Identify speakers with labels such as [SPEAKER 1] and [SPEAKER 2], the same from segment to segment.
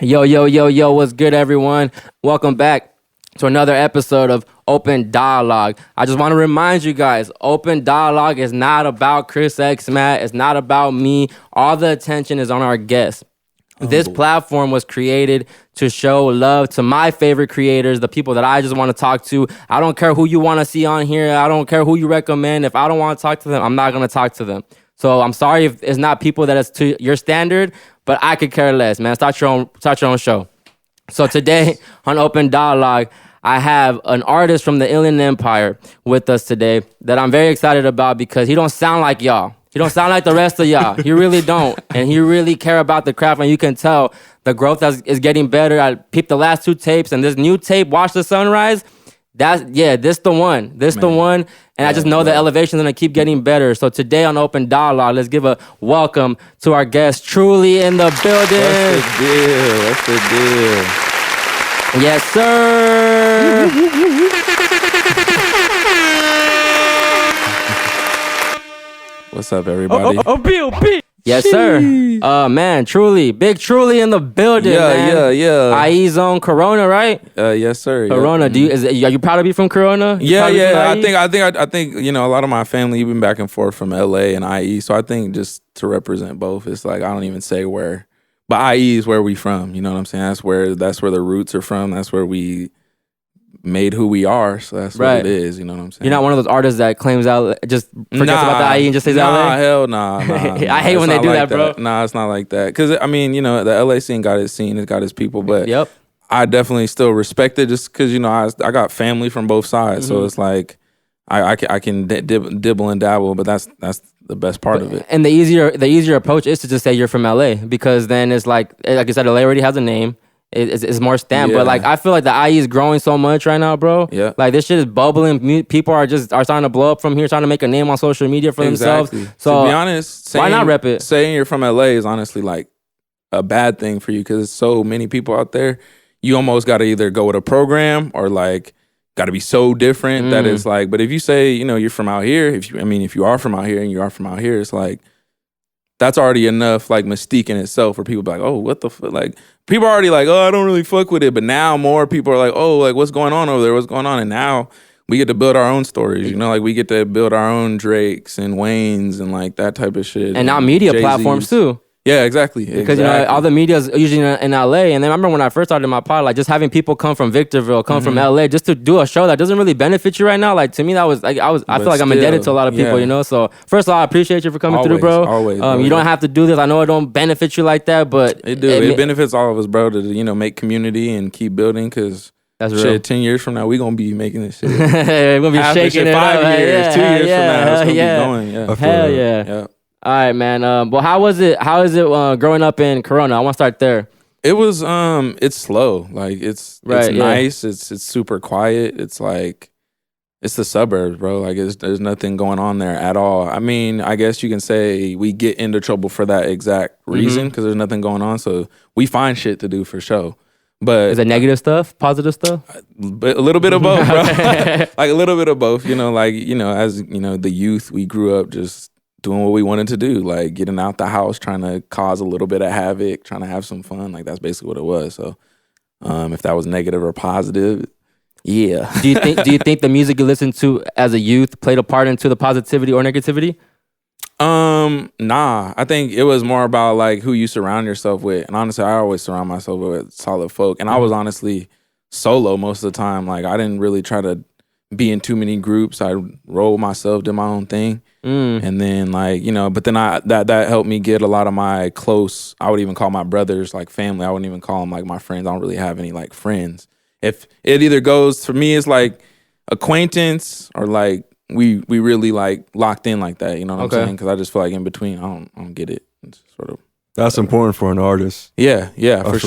[SPEAKER 1] Yo, yo, yo, yo, what's good, everyone? Welcome back to another episode of Open Dialogue. I just want to remind you guys, Open Dialogue is not about Chris X Matt. It's not about me. All the attention is on our guests. This platform was created to show love to my favorite creators, the people that I just want to talk to. I don't care who you want to see on here. I don't care who you recommend. If I don't want to talk to them, I'm not going to talk to them. So I'm sorry if it's not people that is to your standard, but I could care less, man. Start your own show. So today on Open Dialogue, I have an artist from the Inland Empire with us today that I'm very excited about because he don't sound like y'all. He don't sound like the rest of y'all. He really don't. And he really care about the craft, and you can tell the growth is getting better. I peeped the last two tapes, and this new tape, Watch the Sunrise, this the one. The one. And I just know the elevation's gonna keep getting better. So today on Open Dialogue, let's give a welcome to our guest, Tru-Lee in the building.
[SPEAKER 2] What's the deal?
[SPEAKER 1] Yes, sir.
[SPEAKER 2] What's up, everybody?
[SPEAKER 1] Yes, sir. Man, Tru-Lee. Big Tru-Lee in the building, man.
[SPEAKER 2] Yeah.
[SPEAKER 1] IE Zone Corona, right?
[SPEAKER 2] Yes, sir.
[SPEAKER 1] Corona. Are you proud to be from Corona?
[SPEAKER 2] Yeah. I think a lot of my family been back and forth from LA and IE, so I think just to represent both, it's like I don't even say where, but IE is where we from. You know what I'm saying? That's where the roots are from. That's where we made who we are, so that's what it is. You know what I'm saying?
[SPEAKER 1] You're not one of those artists that claims out, just forgets about the IE and just says LA?
[SPEAKER 2] Hell nah.
[SPEAKER 1] I hate when they do that, bro.
[SPEAKER 2] Nah, it's not like that. Because, I mean, the LA scene got its scene, it got its people, but
[SPEAKER 1] yep.
[SPEAKER 2] I definitely still respect it just because, I got family from both sides, so it's like I can dibble and dabble, but that's the best part of it.
[SPEAKER 1] And the easier approach is to just say you're from LA, because then it's like I said, LA already has a name. It's more stamped, but like I feel like the IE is growing so much right now, bro.
[SPEAKER 2] Yeah, like
[SPEAKER 1] this shit is bubbling. People are starting to blow up from here, trying to make a name on social media for themselves. So
[SPEAKER 2] to be honest,
[SPEAKER 1] why not rep it?
[SPEAKER 2] Saying you're from LA is honestly like a bad thing for you because there's so many people out there. You almost got to either go with a program or like got to be so different that it's like. But if you say you're from out here, if you are from out here and you are from out here, it's like. That's already enough like mystique in itself for people to be like, oh, what the fuck? Like people are already like, oh, I don't really fuck with it. But now more people are like, oh, like what's going on over there? What's going on? And now we get to build our own stories, like we get to build our own Drakes and Waynes and like that type of shit.
[SPEAKER 1] And now media
[SPEAKER 2] Jay-Z's.
[SPEAKER 1] platforms too.
[SPEAKER 2] Yeah, exactly.
[SPEAKER 1] Because all the media is usually in LA, and then I remember when I first started my pod, like just having people come from Victorville, come from LA, just to do a show that doesn't really benefit you right now. Like to me, that was like I feel like I'm indebted to a lot of people, So first of all, I appreciate you for coming through, bro.
[SPEAKER 2] Always.
[SPEAKER 1] You don't have to do this. I know it don't benefit you like that, but
[SPEAKER 2] it benefits all of us, bro. To make community and keep building because.
[SPEAKER 1] That's real.
[SPEAKER 2] Shit, 10 years from now, we gonna be making this shit.
[SPEAKER 1] We're gonna be shaking it
[SPEAKER 2] 5 years, 2 years from now, it's gonna be going. Yeah.
[SPEAKER 1] Hell yeah. All right, man. Well, how is it growing up in Corona? I want to start there.
[SPEAKER 2] It was it's slow. Like it's nice. It's super quiet. It's like it's the suburbs, bro. Like there's nothing going on there at all. I mean, I guess you can say we get into trouble for that exact reason because there's nothing going on. So we find shit to do for sure. But
[SPEAKER 1] is it negative stuff, positive stuff?
[SPEAKER 2] But a little bit of both, bro. Like a little bit of both. As the youth, we grew up just doing what we wanted to do, like getting out the house, trying to cause a little bit of havoc, trying to have some fun. Like that's basically what it was. So, if that was negative or positive, yeah.
[SPEAKER 1] Do you think the music you listened to as a youth played a part into the positivity or negativity?
[SPEAKER 2] Nah. I think it was more about like who you surround yourself with. And honestly, I always surround myself with solid folk. And I was honestly solo most of the time. Like I didn't really try to be in too many groups. I rolled myself, did my own thing. And then but then that helped me get a lot of my close, I would even call my brothers like family. I wouldn't even call them like my friends. I don't really have any like friends. If it either goes, for me, it's like acquaintance or like we really like locked in like that. You know what I'm saying? Because I just feel like in between, I don't get it. It's sort of.
[SPEAKER 3] That's important for an artist.
[SPEAKER 2] Yeah, for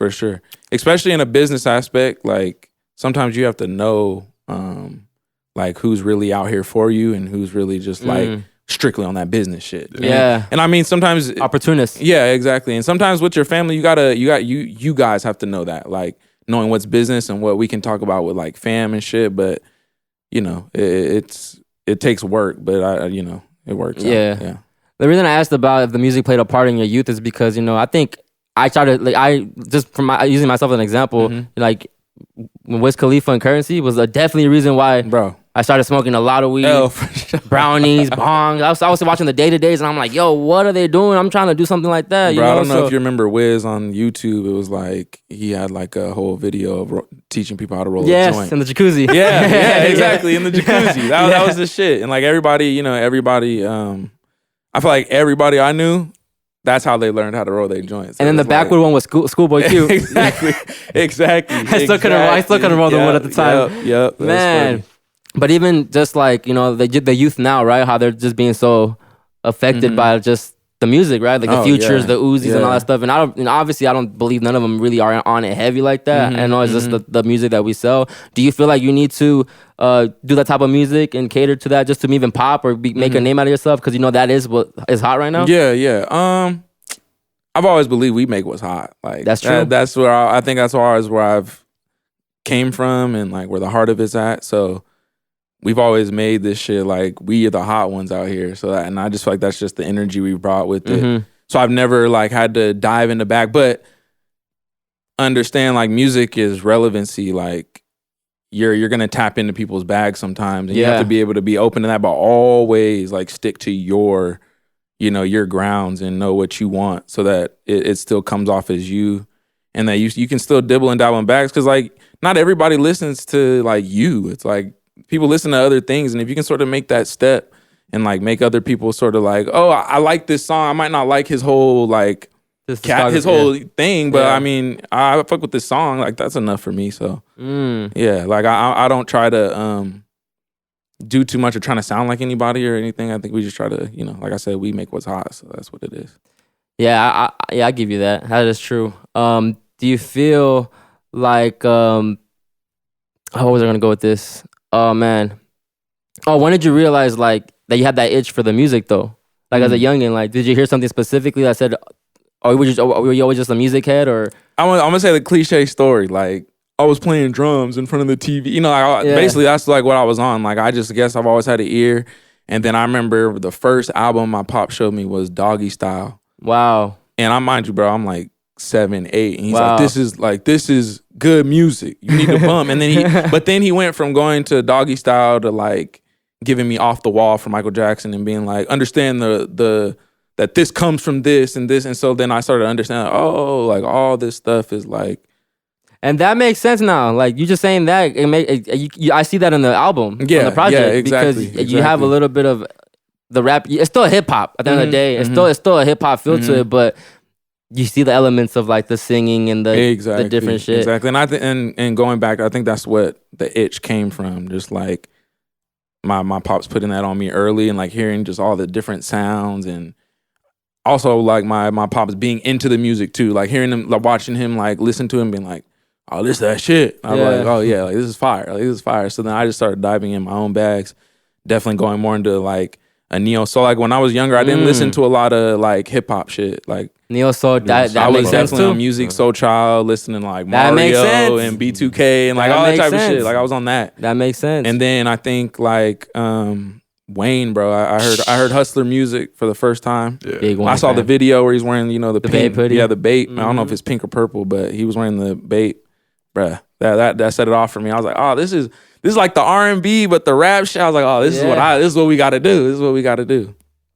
[SPEAKER 2] sure. Especially in a business aspect, like sometimes you have to know like who's really out here for you and who's really just like strictly on that business shit.
[SPEAKER 1] Yeah.
[SPEAKER 2] And I mean sometimes
[SPEAKER 1] opportunists.
[SPEAKER 2] Yeah, exactly. And sometimes with your family, you guys have to know that. Like knowing what's business and what we can talk about with like fam and shit, but it takes work, but it works.
[SPEAKER 1] Yeah.
[SPEAKER 2] Out. Yeah.
[SPEAKER 1] The reason I asked about if the music played a part in your youth is because, I think I started like I just from using myself as an example, like Wiz Khalifa and Currency was definitely a reason why
[SPEAKER 2] bro.
[SPEAKER 1] I started smoking a lot of weed,
[SPEAKER 2] For sure.
[SPEAKER 1] brownies, bong. I was watching the day-to-days and I'm like, yo, what are they doing? I'm trying to do something like that.
[SPEAKER 2] Bro,
[SPEAKER 1] You know?
[SPEAKER 2] I don't know
[SPEAKER 1] So,
[SPEAKER 2] if you remember Wiz on YouTube. It was like he had like a whole video of teaching people how to roll a
[SPEAKER 1] yes,
[SPEAKER 2] joint.
[SPEAKER 1] in the jacuzzi.
[SPEAKER 2] Yeah, exactly. In the jacuzzi. That was the shit. And like everybody, I feel like everybody I knew, that's how they learned how to roll their joints.
[SPEAKER 1] And then the backward one was Schoolboy Q.
[SPEAKER 2] exactly.
[SPEAKER 1] I still couldn't roll the wood at the time.
[SPEAKER 2] Yep.
[SPEAKER 1] Man. But even just like, the youth now, right? How they're just being so affected by just the music, right? Like the Futures, the Uzis and all that stuff. And obviously I don't believe none of them really are on it heavy like that. I know it's just the music that we sell. Do you feel like you need to do that type of music and cater to that just to even pop or make a name out of yourself? Because that is what is hot right now?
[SPEAKER 2] Yeah. I've always believed we make what's hot. Like
[SPEAKER 1] that's true.
[SPEAKER 2] That's where I think that's always where I've came from and like where the heart of it's at. So we've always made this shit like we are the hot ones out here. So and I just feel like that's just the energy we brought with it. So I've never like had to dive in the back, but understand like music is relevancy. Like you're gonna tap into people's bags sometimes, and you have to be able to be open to that, but always like stick to your grounds and know what you want, so that it still comes off as you, and that you can still dibble and dabble in bags. Because like not everybody listens to like you. It's like people listen to other things, and if you can sort of make that step and like make other people sort of like, oh, I like this song. I might not like his whole like his whole thing, but I mean, I fuck with this song. Like that's enough for me. So yeah, like I don't try to do too much or trying to sound like anybody or anything. I think we just try to, like I said, we make what's hot. So that's what it is.
[SPEAKER 1] Yeah, I give you that. That is true. Do you feel like what was I gonna go with this? Oh man. Oh, when did you realize like that you had that itch for the music though? Like as a youngin, like did you hear something specifically that said, were you always just a music head? Or
[SPEAKER 2] I'm gonna say the cliche story. Like I was playing drums in front of the TV. Basically that's like what I was on. Like I just guess I've always had an ear. And then I remember the first album my pop showed me was Doggy Style.
[SPEAKER 1] Wow.
[SPEAKER 2] And I mind you, bro, I'm like 7, 8, and he's like, this is good music. You need to bump. And then he went from going to Doggy Style to like giving me Off the Wall from Michael Jackson and being like, understand the that this comes from this and this. And so then I started to understand, like all this stuff is like.
[SPEAKER 1] And that makes sense now. Like you just saying that, I see that in the album, on the project,
[SPEAKER 2] exactly,
[SPEAKER 1] because you have a little bit of the rap. It's still hip hop at the end of the day. It's still a hip hop feel to it, but you see the elements of like the singing and the different shit.
[SPEAKER 2] Exactly. And and going back, I think that's what the itch came from. Just like my pops putting that on me early and like hearing just all the different sounds, and also like my pops being into the music too. Like hearing him, like watching him like listen to him being like, oh, this is that shit. I was like, oh yeah, like this is fire. Like this is fire. So then I just started diving in my own bags, definitely going more into like a neo soul. Like when I was younger, I didn't listen to a lot of like hip hop shit. Like
[SPEAKER 1] neo soul, that
[SPEAKER 2] I
[SPEAKER 1] makes
[SPEAKER 2] was
[SPEAKER 1] sense
[SPEAKER 2] definitely
[SPEAKER 1] too.
[SPEAKER 2] on Music Soul Child, listening to like
[SPEAKER 1] That makes
[SPEAKER 2] Mario
[SPEAKER 1] sense.
[SPEAKER 2] and B2K and like all that type of shit. Like I was on that.
[SPEAKER 1] That makes sense.
[SPEAKER 2] And then I think like Wayne, bro. I heard Hustler music for the first time.
[SPEAKER 3] Yeah.
[SPEAKER 1] Big one.
[SPEAKER 2] I saw the video where he's wearing, the pink
[SPEAKER 1] Bape hoodie.
[SPEAKER 2] Yeah, the Bape. I don't know if it's pink or purple, but he was wearing the Bape. Bruh, that set it off for me. I was like, oh, this is like the R&B, but the rap shit. I was like, oh, this is what we got to do. This is what we got to do.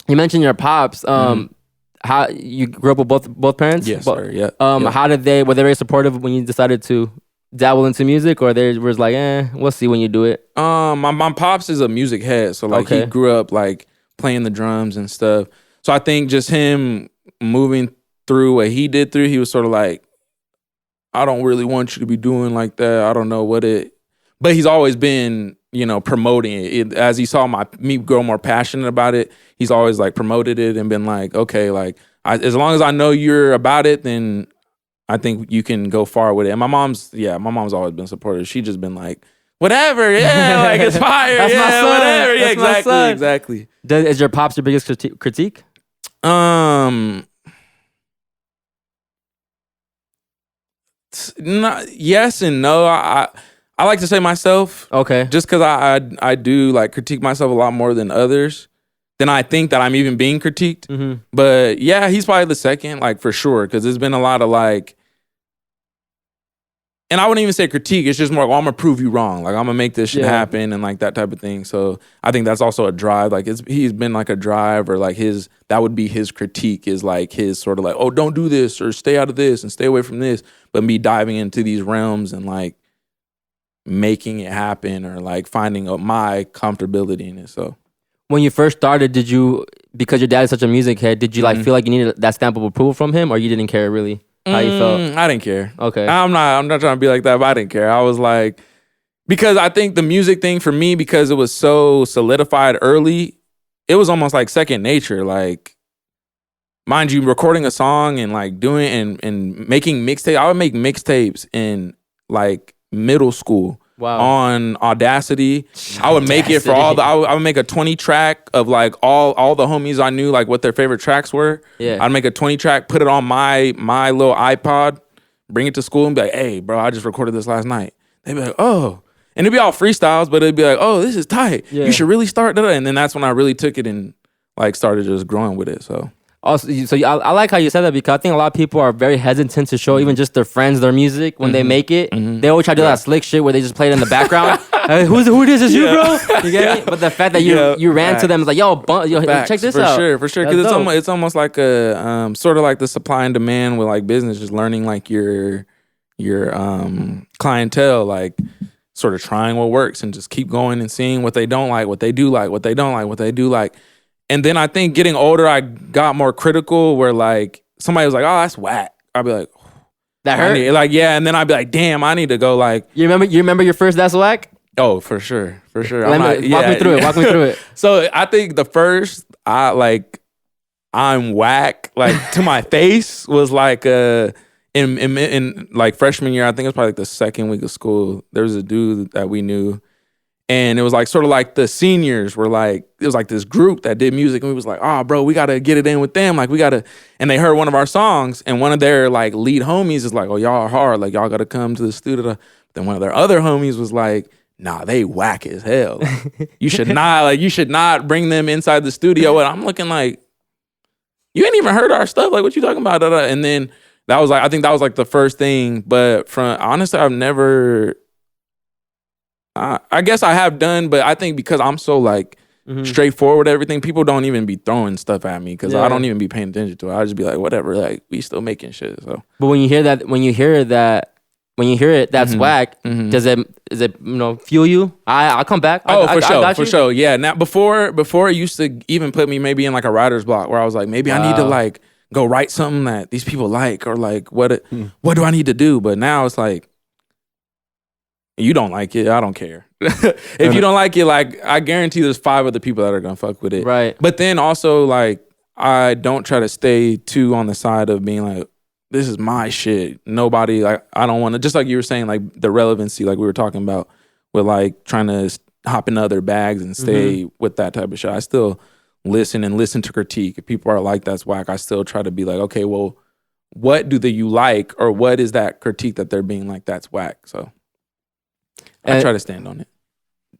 [SPEAKER 1] You mentioned your pops. How you grew up with both parents?
[SPEAKER 2] Yes, sir. Yeah.
[SPEAKER 1] How did were they very supportive when you decided to dabble into music, or they was like, we'll see when you do it?
[SPEAKER 2] My pops is a music head, so like he grew up like playing the drums and stuff. So I think just him moving through what he did through, he was sort of like, I don't really want you to be doing like that. I don't know but he's always been, promoting it. As he saw me grow more passionate about it, he's always like promoted it and been like, okay, like as long as I know you're about it, then I think you can go far with it. And my mom's always been supportive. She just been like, whatever, like it's fire,
[SPEAKER 1] That's my son.
[SPEAKER 2] whatever,
[SPEAKER 1] That's my son.
[SPEAKER 2] exactly.
[SPEAKER 1] Is your pops your biggest critique?
[SPEAKER 2] Yes and no. I like to say myself.
[SPEAKER 1] Okay.
[SPEAKER 2] Just because I do like critique myself a lot more than others. then I think that I'm even being critiqued.
[SPEAKER 1] Mm-hmm.
[SPEAKER 2] But yeah, he's probably the second, like for sure, because there's been a lot of like, and I wouldn't even say critique. It's just more, well, I'm gonna prove you wrong. Like I'm gonna make this shit happen and like that type of thing. So I think that's also a drive. Like he's been like a drive, or like that would be his critique, is like his sort of like, oh, don't do this or stay out of this and stay away from this. But me diving into these realms and like making it happen, or like finding my comfortability in it. So
[SPEAKER 1] When you first started, did you, because your dad is such a music head, did you like feel like you needed that stamp of approval from him, or you didn't care really how you felt?
[SPEAKER 2] I didn't care.
[SPEAKER 1] Okay.
[SPEAKER 2] I'm not trying to be like that, but I didn't care. I was like, because I think the music thing for me, because it was so solidified early, it was almost like second nature. Like, mind you, recording a song and like doing and making mixtapes. I would make mixtapes in like middle school.
[SPEAKER 1] Wow.
[SPEAKER 2] On Audacity. I would make it for I would make a 20 track of like all the homies I knew, like what their favorite tracks were.
[SPEAKER 1] Yeah.
[SPEAKER 2] I'd make a 20 track, put it on my little iPod, bring it to school and be like, hey, bro, I just recorded this last night. They'd be like, oh. And it'd be all freestyles, but it'd be like, oh, this is tight.
[SPEAKER 1] Yeah.
[SPEAKER 2] You should really start that. And then that's when I really took it and like started just growing with it. So
[SPEAKER 1] Also, I like how you said that, because I think a lot of people are very hesitant to show even just their friends their music when they make it. They always try to do that slick shit where they just play it in the background. Who this is you, bro? You get me? But the fact that you ran to them, it's like, yo, check this out.
[SPEAKER 2] For sure. Because it's almost like a sort of like the supply and demand with like business, just learning like your clientele, like sort of trying what works and just keep going and seeing what they don't like, what they do like, what they don't like, what they do like. And then I think getting older, I got more critical, where like somebody was like, oh, that's whack. I'd be like,
[SPEAKER 1] That hurt?
[SPEAKER 2] like, yeah. And then I'd be like, damn, I need to go like.
[SPEAKER 1] You remember your first That's Whack?
[SPEAKER 2] Oh, for sure.
[SPEAKER 1] Walk me through it.
[SPEAKER 2] So I think the first, I'm whack, like to my face, was like in like freshman year. I think it was probably like the second week of school. There was a dude that we knew. And it was like sort of like the seniors were like, it was like this group that did music, and we was like, oh, bro, we got to get it in with them. Like, we got to, and they heard one of our songs, and one of their like lead homies is like, oh, y'all are hard. Like, y'all got to come to the studio. Then one of their other homies was like, nah, they whack as hell. Like, you should not bring them inside the studio. And I'm looking like, you ain't even heard our stuff. Like, what you talking about? And then that was like, I think that was like the first thing. But honestly, I've never, I guess I have done, but I think because I'm so like straightforward, everything, people don't even be throwing stuff at me, because I don't even be paying attention to it. I just be like, whatever, like we still making shit. So,
[SPEAKER 1] but when you hear it, that's whack. Does it fuel you? I'll come back.
[SPEAKER 2] For sure. Yeah. Now before it used to even put me maybe in like a writer's block, where I was like, maybe I need to like go write something that these people like, or like what do I need to do? But now it's like, you don't like it, I don't care. If you don't like it, like I guarantee there's 5 other people that are gonna fuck with it.
[SPEAKER 1] Right.
[SPEAKER 2] But then also like I don't try to stay too on the side of being like, this is my shit. Nobody, like, I don't want to, just like you were saying, like the relevancy, like we were talking about, with like trying to hop into other bags and stay with that type of shit. I still listen to critique. If people are like, that's whack, I still try to be like, okay, well, what do you like, or what is that critique that they're being like, that's whack? So I try to stand on it.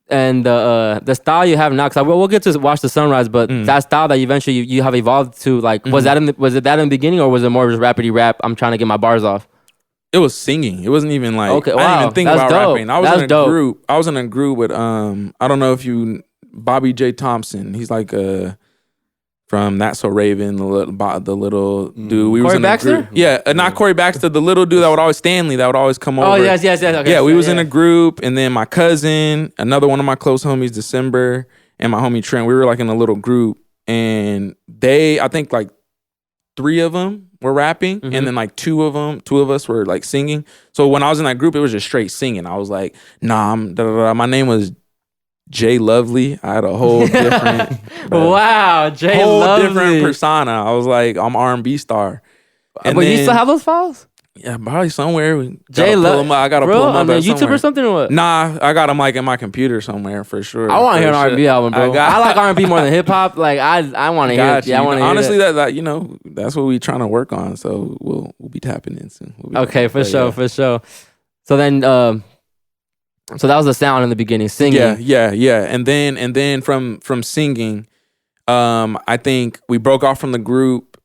[SPEAKER 1] And the style you have now, because we'll get to Watch the Sunrise, but that style that eventually you have evolved to, like, was it that in the beginning, or was it more just rapidy rap? I'm trying to get my bars off.
[SPEAKER 2] It was singing. It wasn't even like,
[SPEAKER 1] okay,
[SPEAKER 2] I didn't even think about
[SPEAKER 1] dope.
[SPEAKER 2] rapping. I was in a group. I was in a group with I don't know if you, Bobby J. Thompson. He's like from That's So Raven, the little dude. We
[SPEAKER 1] Corey
[SPEAKER 2] was in
[SPEAKER 1] Baxter?
[SPEAKER 2] a group. Yeah, not Corey Baxter, the little dude that would always, Stanley, that would always come over.
[SPEAKER 1] Oh, yes. Okay.
[SPEAKER 2] Yeah, we was in a group, and then my cousin, another one of my close homies, December, and my homie Trent, we were like in a little group, and I think like 3 of them were rapping, and then like 2 of us were like singing. So when I was in that group, it was just straight singing. I was like, nah, my name was Jay Lovely. I had a whole different
[SPEAKER 1] wow, Jay Lovely,
[SPEAKER 2] different persona. I was like, I'm R&B star.
[SPEAKER 1] And you still have those files?
[SPEAKER 2] Yeah, probably somewhere.
[SPEAKER 1] Jay Lovely.
[SPEAKER 2] I gotta pull them up
[SPEAKER 1] on YouTube
[SPEAKER 2] somewhere.
[SPEAKER 1] or something, or what?
[SPEAKER 2] Nah, I got them like in my computer somewhere for sure.
[SPEAKER 1] I want to hear an R&B album, bro. I like R&B more than hip hop. Like I want to hear. Yeah, I want to hear.
[SPEAKER 2] Honestly, that that's what we trying to work on. So we'll be tapping in soon.
[SPEAKER 1] Okay, for sure. So then. So that was the sound in the beginning, singing.
[SPEAKER 2] Yeah. And then from singing, I think we broke off from the group,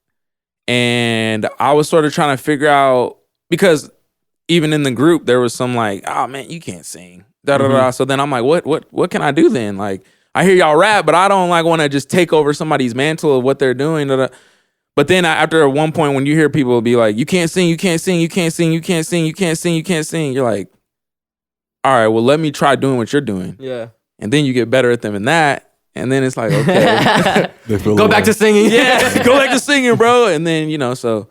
[SPEAKER 2] and I was sort of trying to figure out, because even in the group there was some like, oh man, you can't sing. Da da da. So then I'm like, what can I do then? Like, I hear y'all rap, but I don't like want to just take over somebody's mantle of what they're doing. Da, da. But then after one point, when you hear people be like, you can't sing, you can't sing, you can't sing, you can't sing, you can't sing, you can't sing, you're like, all right, well, let me try doing what you're doing.
[SPEAKER 1] Yeah.
[SPEAKER 2] And then you get better at them in that. And then it's like, okay.
[SPEAKER 1] Go back to singing.
[SPEAKER 2] Yeah, go back to singing, bro. And then, so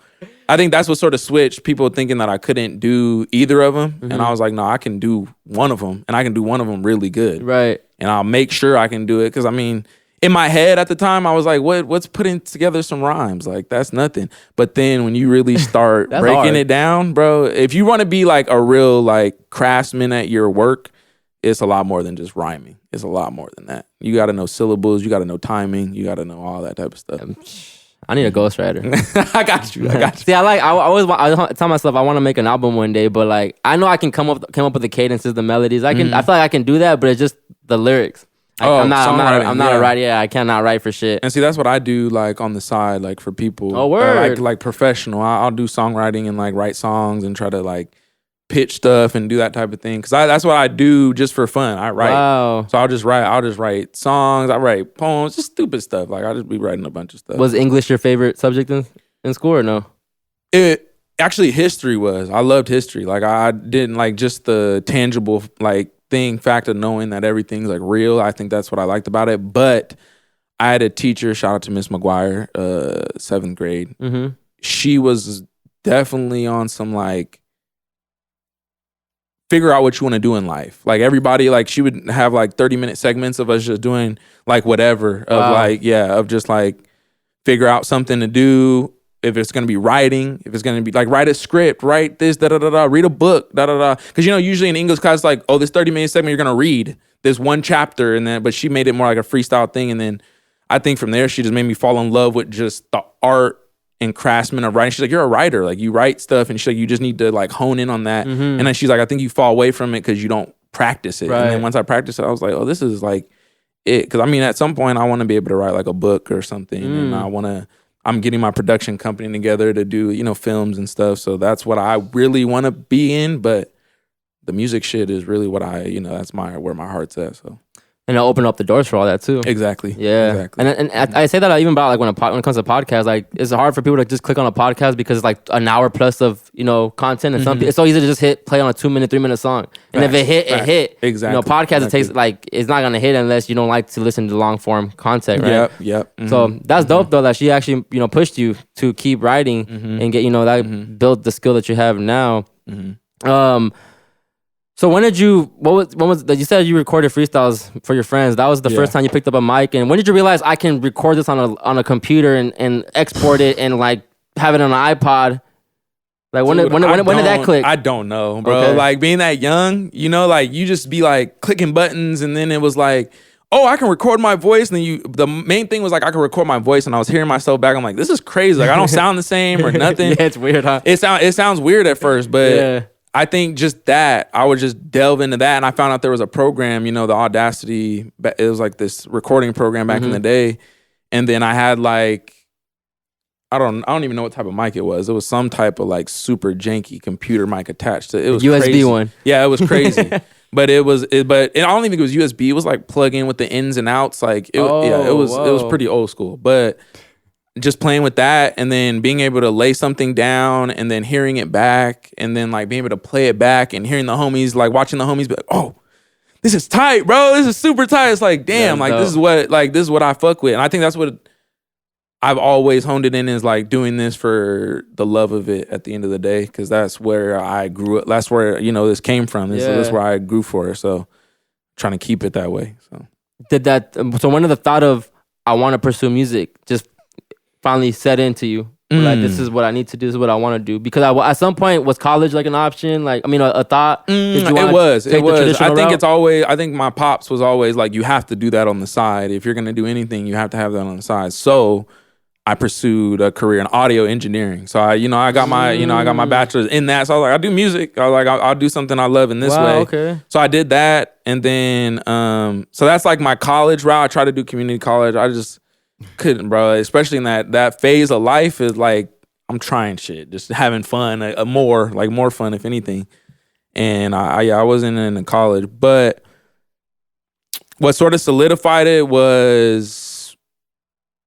[SPEAKER 2] I think that's what sort of switched, people thinking that I couldn't do either of them. And I was like, no, I can do one of them. And I can do one of them really good.
[SPEAKER 1] Right.
[SPEAKER 2] And I'll make sure I can do it. Because, I mean, in my head at the time, I was like, what's putting together some rhymes? Like, that's nothing. But then when you really start breaking
[SPEAKER 1] hard.
[SPEAKER 2] it down, bro, if you want to be like a real like craftsman at your work, it's a lot more than just rhyming. It's a lot more than that. You got to know syllables. You got to know timing. You got to know all that type of stuff.
[SPEAKER 1] I need a ghostwriter.
[SPEAKER 2] I got you.
[SPEAKER 1] See, I always tell myself I want to make an album one day, but like I know I can come up with the cadences, the melodies. I feel like I can do that, but it's just the lyrics. I'm not a writer. Yeah, I cannot write for shit.
[SPEAKER 2] And see, that's what I do like on the side, like for people.
[SPEAKER 1] Oh, word.
[SPEAKER 2] Like professional. I'll do songwriting and like write songs and try to like pitch stuff and do that type of thing. Cause that's what I do just for fun. I write.
[SPEAKER 1] Wow.
[SPEAKER 2] So I'll just write songs. I write poems, just stupid stuff. Like I'll just be writing a bunch of stuff.
[SPEAKER 1] Was English your favorite subject in school or no?
[SPEAKER 2] It actually, history was. I loved history. Like I didn't like just the tangible like fact of knowing that everything's like real. I think that's what I liked about it. But I had a teacher, shout out to Miss McGuire, 7th grade.
[SPEAKER 1] Mm-hmm.
[SPEAKER 2] She was definitely on some like, figure out what you want to do in life. Like everybody, like she would have like 30-minute segments of us just doing like whatever of just like figure out something to do. If it's going to be writing, if it's going to be like write a script, write this, read a book, Because, usually in English class, it's like, oh, this 30-minute segment, you're going to read this one chapter. But she made it more like a freestyle thing. And then I think from there, she just made me fall in love with just the art and craftsman of writing. She's like, you're a writer. Like you write stuff. And she's like, you just need to like hone in on that.
[SPEAKER 1] Mm-hmm.
[SPEAKER 2] And then she's like, I think you fall away from it because you don't practice it.
[SPEAKER 1] Right.
[SPEAKER 2] And then once I practiced it, I was like, oh, this is like it. Because I mean, at some point, I want to be able to write like a book or something. And I'm getting my production company together to do, films and stuff. So that's what I really want to be in. But the music shit is really what that's where my heart's at. So.
[SPEAKER 1] And it'll open up the doors for all that too.
[SPEAKER 2] Exactly.
[SPEAKER 1] Yeah.
[SPEAKER 2] Exactly.
[SPEAKER 1] And I say that even about like when it comes to podcasts, like it's hard for people to just click on a podcast because it's like an hour plus of content and something. It's so easy to just hit play on a 2-minute, 3-minute song, and if it hit, it hit.
[SPEAKER 2] Exactly.
[SPEAKER 1] Podcast it takes like it's not gonna hit unless you don't like to listen to long form content, right?
[SPEAKER 2] Yep. Mm-hmm.
[SPEAKER 1] So that's dope though that she actually pushed you to keep writing and get that build the skill that you have now. So when did you? What was you said you recorded freestyles for your friends? That was the first time you picked up a mic. And when did you realize I can record this on a computer and export it and like have it on an iPod? Like when did that click?
[SPEAKER 2] I don't know, bro.
[SPEAKER 1] Okay.
[SPEAKER 2] Like being that young, like you just be like clicking buttons, and then it was like, oh, I can record my voice. And then the main thing was like I can record my voice, and I was hearing myself back. I'm like, this is crazy. Like I don't sound the same or nothing.
[SPEAKER 1] Yeah, it's weird, huh?
[SPEAKER 2] It sounds weird at first, but I think just that I would just delve into that, and I found out there was a program, the Audacity. It was like this recording program back in the day, and then I had like I don't even know what type of mic it was. It was some type of like super janky computer mic attached to it. It was
[SPEAKER 1] USB
[SPEAKER 2] crazy.
[SPEAKER 1] one.
[SPEAKER 2] Yeah, it was crazy. But I don't even think it was USB. It was like plug in with the ins and outs. Like it was pretty old school. But just playing with that and then being able to lay something down and then hearing it back and then like being able to play it back and hearing the homies, like watching the homies be like, oh, this is tight, bro. This is super tight. It's like, damn, like this is what I fuck with. And I think that's what I've always honed it in, is like doing this for the love of it at the end of the day. Cause that's where I grew up. That's where, this came from. This is where I grew for it. So trying to keep it that way. So
[SPEAKER 1] so when did the thought of I want to pursue music just finally set into you? Like, this is what I need to do. This is what I want to do. Because at some point, was college like an option? Like, I mean, a thought?
[SPEAKER 2] It was. I think my pops was always like, you have to do that on the side. If you're going to do anything, you have to have that on the side. So I pursued a career in audio engineering. So I got my bachelor's in that. So I was like, I'll do music. I was like, I'll do something I love in this way.
[SPEAKER 1] Okay.
[SPEAKER 2] So I did that. And then, so that's like my college route. I tried to do community college. couldn't, bro. Especially in that phase of life is like I'm trying shit, just having fun, more fun if anything. And I wasn't in college, but what sort of solidified it was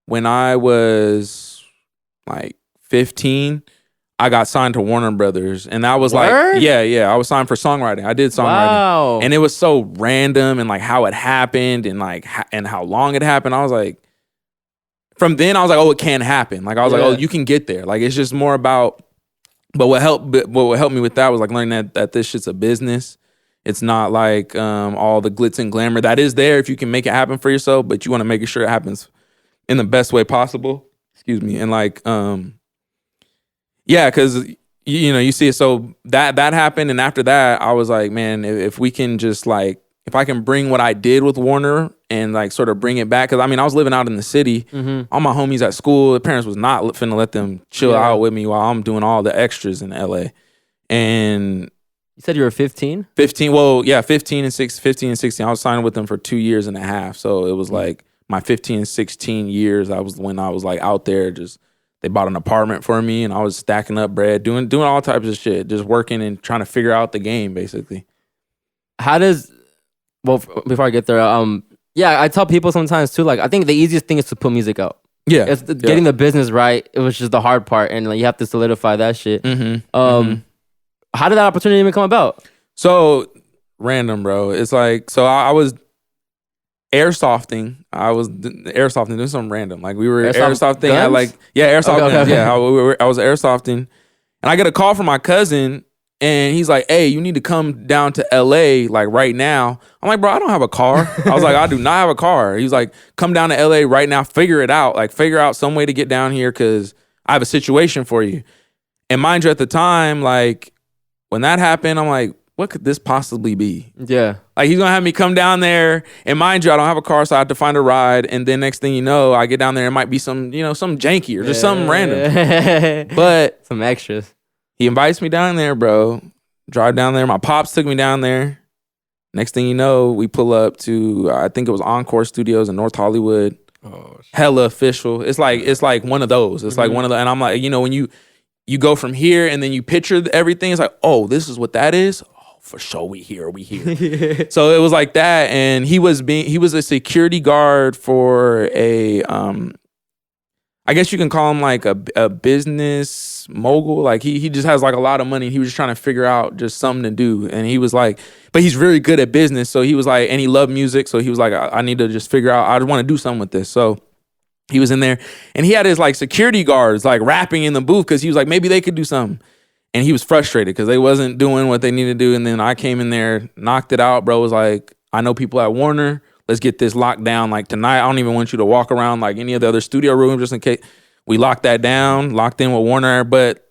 [SPEAKER 2] when I was like 15. I got signed to Warner Brothers, and that was
[SPEAKER 1] Word?
[SPEAKER 2] like, I was signed for songwriting. I did songwriting,
[SPEAKER 1] Wow.
[SPEAKER 2] and it was so random, and like how it happened, and like and how long it happened. I was like, from then I was like, oh, it can happen. Like I was like, oh, you can get there. Like it's just more about. But what helped me with that was like learning that this shit's a business. It's not like all the glitz and glamour that is there if you can make it happen for yourself, but you want to make sure it happens in the best way possible. Excuse me, and like because you see it. So that happened, and after that, I was like, man, if we can just like, if I can bring what I did with Warner and like sort of bring it back, because I mean, I was living out in the city. All my homies at school, the parents was not finna let them chill out with me while I'm doing all the extras in LA. And
[SPEAKER 1] you said you were 15?
[SPEAKER 2] 15. Well, yeah, 15 and 16. I was signed with them for 2 years and a half. So it was like my 15 and 16 years. I was when I was like out there just. They bought an apartment for me, and I was stacking up bread, doing all types of shit, just working and trying to figure out the game, basically.
[SPEAKER 1] Before I get there, I tell people sometimes too, like, I think the easiest thing is to put music out.
[SPEAKER 2] Yeah.
[SPEAKER 1] It's getting the business right. It was just the hard part, and like, you have to solidify that shit. How did that opportunity even come about?
[SPEAKER 2] So, random, bro. It's like, so I was airsofting. I was airsofting, doing something random. Like we were airsofting at like, airsoft guns.
[SPEAKER 1] Okay.
[SPEAKER 2] Yeah, I was airsofting, and I get a call from my cousin, and he's like, "Hey, you need to come down to LA like right now." I'm like, "Bro, I don't have a car." I was like, "I do not have a car." He's like, "Come down to LA right now. Figure it out. Like figure out some way to get down here because I have a situation for you." And mind you, at the time, like when that happened, I'm like, what could this possibly be?
[SPEAKER 1] Yeah.
[SPEAKER 2] Like he's gonna have me come down there, and mind you, I don't have a car, so I have to find a ride. And then next thing you know, I get down there, it might be some janky or just something random. But
[SPEAKER 1] some extras.
[SPEAKER 2] he invites me down there, bro. Drive down there. My pops took me down there. Next thing you know, we pull up to I think it was Encore Studios in North Hollywood.
[SPEAKER 3] Oh, shit.
[SPEAKER 2] Hella official. It's like one of those. It's like one of the, and I'm like, when you go from here and then you picture everything, it's like, oh, this is what that is. For sure, we here. So it was like that, and he was a security guard for a I guess you can call him like a business mogul. Like he just has like a lot of money. He was just trying to figure out just something to do, and he was like, but he's really good at business. So he was like, and he loved music. So he was like, I need to just figure out. I just want to do something with this. So he was in there, and he had his like security guards like rapping in the booth because he was like, maybe they could do something. And he was frustrated because they wasn't doing what they needed to do. And then I came in there, knocked it out. Bro was like, I know people at Warner. Let's get this locked down. Like tonight, I don't even want you to walk around like any of the other studio rooms just in case. We locked that down, locked in with Warner. But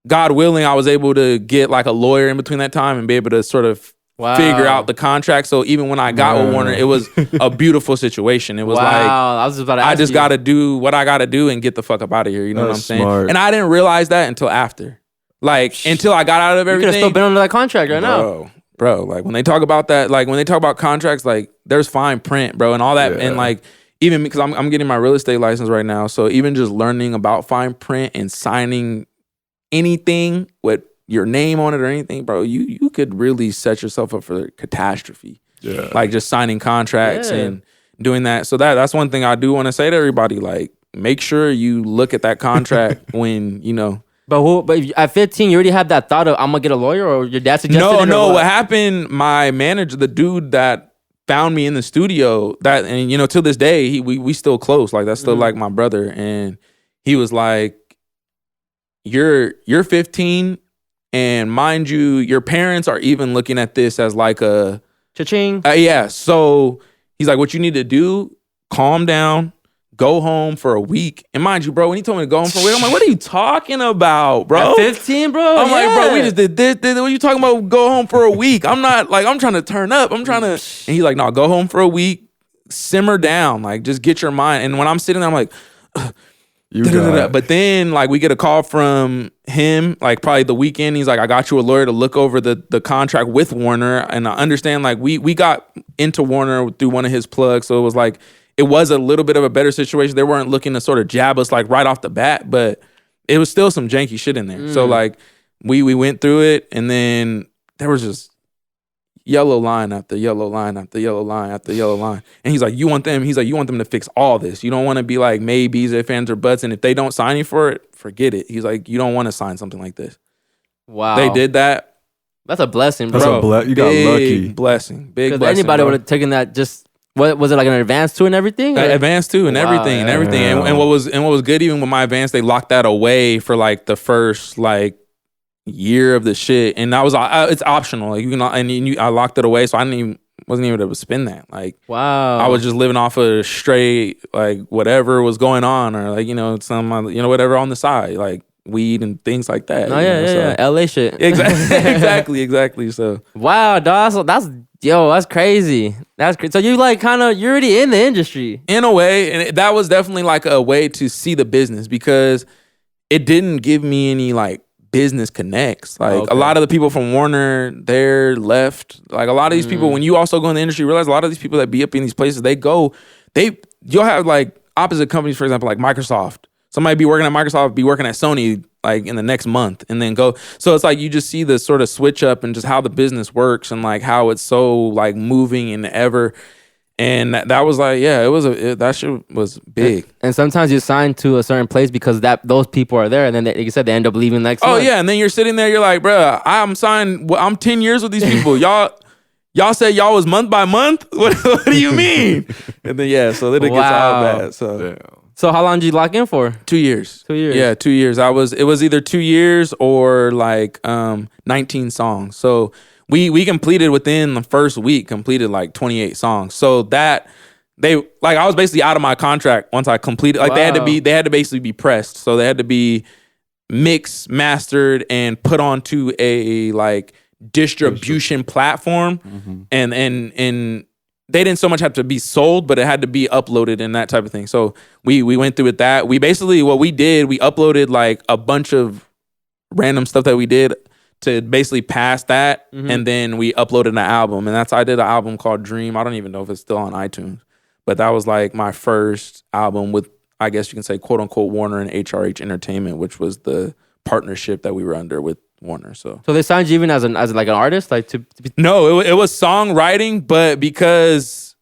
[SPEAKER 2] God willing, I was able to get like a lawyer in between that time and be able to sort of figure out the contract. So even when I got with Warner, it was a beautiful situation. It was like,
[SPEAKER 1] I was just about to ask
[SPEAKER 2] I just
[SPEAKER 1] you.
[SPEAKER 2] got to do what I got to do and get the fuck up out of here. You know what I'm saying?
[SPEAKER 3] Smart.
[SPEAKER 2] And I didn't realize that until after. Like, until I got out of
[SPEAKER 1] You could
[SPEAKER 2] everything.
[SPEAKER 1] have still been under that contract right now.
[SPEAKER 2] Bro, like when they talk about that, like when they talk about contracts, like there's fine print, bro, and all that.
[SPEAKER 3] Yeah.
[SPEAKER 2] And like, even because I'm getting my real estate license right now. So even just learning about fine print and signing anything with your name on it or anything, bro, you could really set yourself up for catastrophe.
[SPEAKER 3] Yeah.
[SPEAKER 2] Like just signing contracts and doing that. So that's one thing I do want to say to everybody. Like, make sure you look at that contract when,
[SPEAKER 1] But at 15, you already had that thought of, I'm going to get a lawyer, or your dad suggested it?
[SPEAKER 2] No. What happened, my manager, the dude that found me in the studio, and till this day, we still close. Like, that's still like my brother. And he was like, you're 15, and mind you, your parents are even looking at this as like a...
[SPEAKER 1] Cha-ching.
[SPEAKER 2] Yeah. So he's like, what you need to do, calm down, go home for a week. And mind you, bro, when he told me to go home for a week, I'm like, what are you talking about, bro?
[SPEAKER 1] At 15, bro?
[SPEAKER 2] I'm like, bro, we just did this. What are you talking about? Go home for a week. I'm not, like, I'm trying to turn up. I'm trying to. And he's like, no, go home for a week. Simmer down. Like, just get your mind. And when I'm sitting there, I'm like, but then, like, we get a call from him, like, probably the weekend. He's like, I got you a lawyer to look over the contract with Warner. And I understand, like, we got into Warner through one of his plugs. So it was like, it was a little bit of a better situation. They weren't looking to sort of jab us like right off the bat, but it was still some janky shit in there. So like we went through it, and then there was just yellow line after yellow line after yellow line after yellow line. And he's like, you want them to fix all this. You don't want to be like maybes, ifs, ands, or buts. And if they don't sign you for it, forget it. He's like, you don't want to sign something like this.
[SPEAKER 1] Wow.
[SPEAKER 2] They did that.
[SPEAKER 1] That's a blessing, bro.
[SPEAKER 3] That's you got lucky.
[SPEAKER 2] Blessing. Big blessing.
[SPEAKER 1] Because anybody would have taken that just, what was it, like an advance too and everything?
[SPEAKER 2] Advance too and everything and everything.
[SPEAKER 3] Yeah.
[SPEAKER 2] And what was good, even with my advance, they locked that away for like the first like year of the shit, and that was it's optional. Like I locked it away, so wasn't even able to spend that. Like,
[SPEAKER 1] wow,
[SPEAKER 2] I was just living off of straight like whatever was going on, or like some whatever on the side, like weed and things like that.
[SPEAKER 1] Oh yeah, LA shit.
[SPEAKER 2] Exactly. So
[SPEAKER 1] wow, dog, that's crazy. That's crazy. So you like you're already in the industry
[SPEAKER 2] in a way, and that was definitely like a way to see the business, because it didn't give me any like business connects. Like a lot of the people from Warner, they're left. Like a lot of these people, when you also go in the industry, realize a lot of these people that be up in these places, you'll have like opposite companies, for example, like Microsoft. Somebody be working at Microsoft, be working at Sony like in the next month, and then go. So it's like you just see the sort of switch up and just how the business works, and like how it's so like moving and ever. And that was like, that shit was big.
[SPEAKER 1] And sometimes you sign to a certain place because those people are there, and then like you said, they end up leaving next month.
[SPEAKER 2] Yeah, and then you're sitting there, you're like, bruh, I'm signed. I'm 10 years with these people. Y'all said y'all was month by month. What do you mean? And then so then it gets all bad.
[SPEAKER 1] So how long did you lock in for?
[SPEAKER 2] 2 years.
[SPEAKER 1] 2 years.
[SPEAKER 2] Yeah, 2 years. It was either 2 years or like 19 songs. So we completed within the first week, like 28 songs. So that I was basically out of my contract once I completed. Like they had to basically be pressed. So they had to be mixed, mastered, and put onto a like distribution platform. And they didn't so much have to be sold, but it had to be uploaded and that type of thing. So we went through with that. We basically, what we did, we uploaded like a bunch of random stuff that we did to basically pass that, and then we uploaded an album, and I did an album called Dream. I don't even know if it's still on iTunes, but that was like my first album with, I guess you can say, quote unquote, Warner and HRH Entertainment, which was the partnership that we were under with Warner. So
[SPEAKER 1] they signed you even as like an artist, like to be.
[SPEAKER 2] No, it was songwriting, but because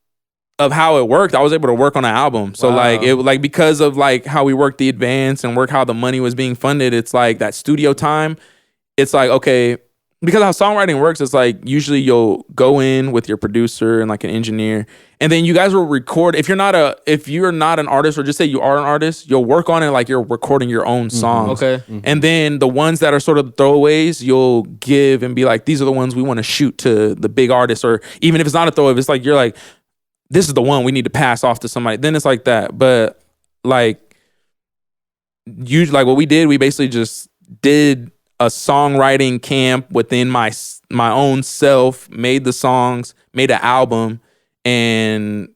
[SPEAKER 2] of how it worked, I was able to work on an album. So because of like how we worked the advance and how the money was being funded, it's like that studio time. It's like, okay, because how songwriting works, it's like usually you'll go in with your producer and like an engineer, and then you guys will record. If you're not an artist, or just say you are an artist, you'll work on it like you're recording your own songs.
[SPEAKER 1] Okay.
[SPEAKER 2] And then the ones that are sort of throwaways, you'll give and be like, these are the ones we want to shoot to the big artist, or even if it's not a throwaway, it's like you're like, this is the one we need to pass off to somebody. Then it's like that. But like, usually, like what we did, we basically just did a songwriting camp within my own self, made the songs, made an album, and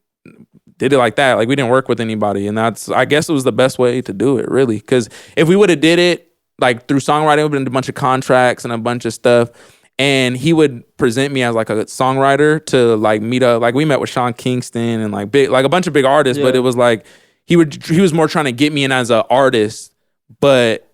[SPEAKER 2] did it like that. Like we didn't work with anybody, and I guess it was the best way to do it, really. Because if we would have did it like through songwriting, it would have been a bunch of contracts and a bunch of stuff, and he would present me as like a songwriter to like meet up. Like we met with Sean Kingston and like a bunch of big artists, but it was like he was more trying to get me in as an artist, but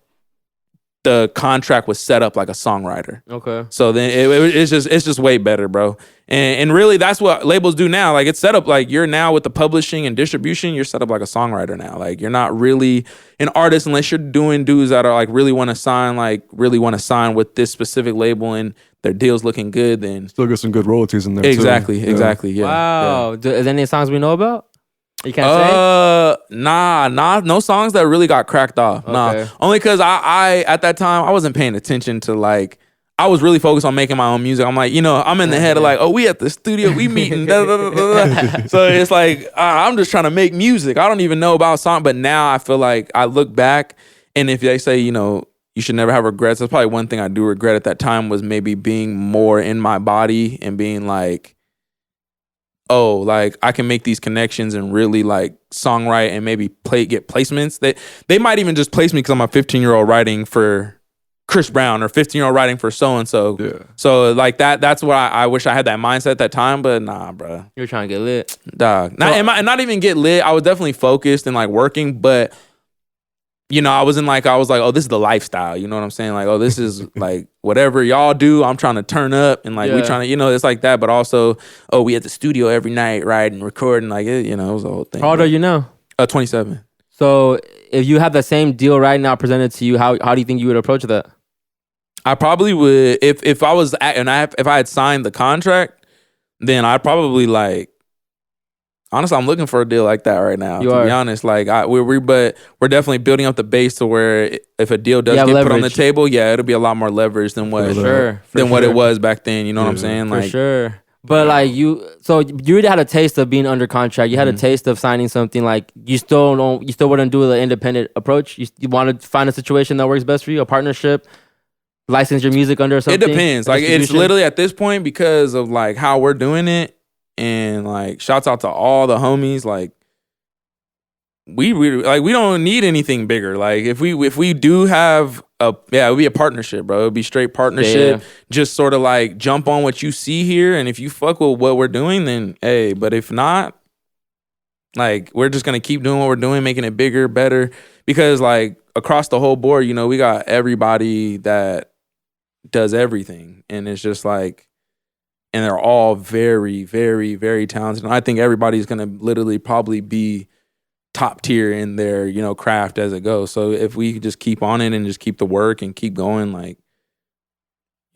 [SPEAKER 2] the contract was set up like a songwriter.
[SPEAKER 1] Okay.
[SPEAKER 2] So then it's just way better, bro. And really that's what labels do now. Like it's set up like you're now with the publishing and distribution, you're set up like a songwriter now. Like you're not really an artist unless you're doing dudes that are like really want to sign with this specific label and their deal's looking good, then
[SPEAKER 3] still get some good royalties in there.
[SPEAKER 2] Exactly. Yeah.
[SPEAKER 1] Wow.
[SPEAKER 2] Yeah.
[SPEAKER 1] Is there any songs we know about? You can't say?
[SPEAKER 2] Nah, no songs that really got cracked off. Okay. Nah, only because I at that time I wasn't paying attention to like, I was really focused on making my own music. I'm like, I'm in the head of like, oh, we at the studio, we meeting. So it's like I'm just trying to make music. I don't even know about song, but now I feel like I look back, and if they say you should never have regrets, that's probably one thing I do regret at that time, was maybe being more in my body and being like, oh, like I can make these connections and really like songwrite and maybe get placements. They might even just place me because I'm a 15-year-old writing for Chris Brown or 15-year-old writing for so and so.
[SPEAKER 3] Yeah.
[SPEAKER 2] So like that's what I wish I had that mindset at that time, but nah, bro.
[SPEAKER 1] You're trying to get lit.
[SPEAKER 2] Dog. Not even get lit. I was definitely focused and like working, but you know, I was like, oh, this is the lifestyle. You know what I'm saying? Like, oh, this is like whatever y'all do, I'm trying to turn up and like we trying to, you know, it's like that. But also, oh, we at the studio every night, right, and recording, like it, you know, it was a whole thing.
[SPEAKER 1] How old are you now?
[SPEAKER 2] 27.
[SPEAKER 1] So if you have the same deal right now presented to you, how do you think you would approach that?
[SPEAKER 2] I probably would if I was if I had signed the contract, then I'd probably like. Honestly, I'm looking for a deal like that right now. To be honest, like but we're definitely building up the base to where if a deal does get put on the table, yeah, it'll be a lot more leverage than what what it was back then. You know what I'm saying?
[SPEAKER 1] For
[SPEAKER 2] like,
[SPEAKER 1] sure. But like you already had a taste of being under contract. You had a taste of signing something. Like you still wouldn't do the independent approach. You want to find a situation that works best for you, a partnership, license your music under something.
[SPEAKER 2] It depends. Like it's literally at this point because of like how we're doing it. And like, shouts out to all the homies. Like, we don't need anything bigger. Like, if we do have it would be a partnership, bro. It would be straight partnership. Yeah. Just sort of like jump on what you see here, and if you fuck with what we're doing, then hey. But if not, like, we're just gonna keep doing what we're doing, making it bigger, better. Because like across the whole board, you know, we got everybody that does everything, and it's just like. And they're all very, very, very talented. And I think everybody's gonna literally probably be top tier in their, you know, craft as it goes. So if we just keep on it and just keep the work and keep going, like,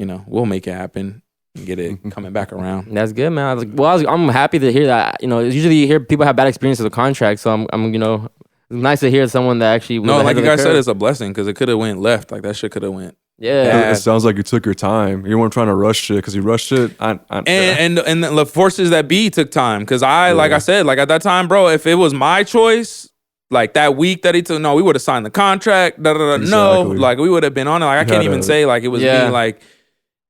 [SPEAKER 2] you know, we'll make it happen and get it coming back around.
[SPEAKER 1] That's good, man. I'm happy to hear that. You know, usually you hear people have bad experiences with contracts, so I'm you know, it's nice to hear someone that actually.
[SPEAKER 2] No, like you guys said, it's a blessing because it could have went left. Like that shit could have went.
[SPEAKER 1] Yeah,
[SPEAKER 3] it sounds like you took your time. You weren't trying to rush shit because you rushed it. And
[SPEAKER 2] the forces that be took time because like I said, like at that time, bro, if it was my choice, like that week that he took, no, we would have signed the contract. Exactly. No, like we would have been on it. Like I can't even say like it was me. Like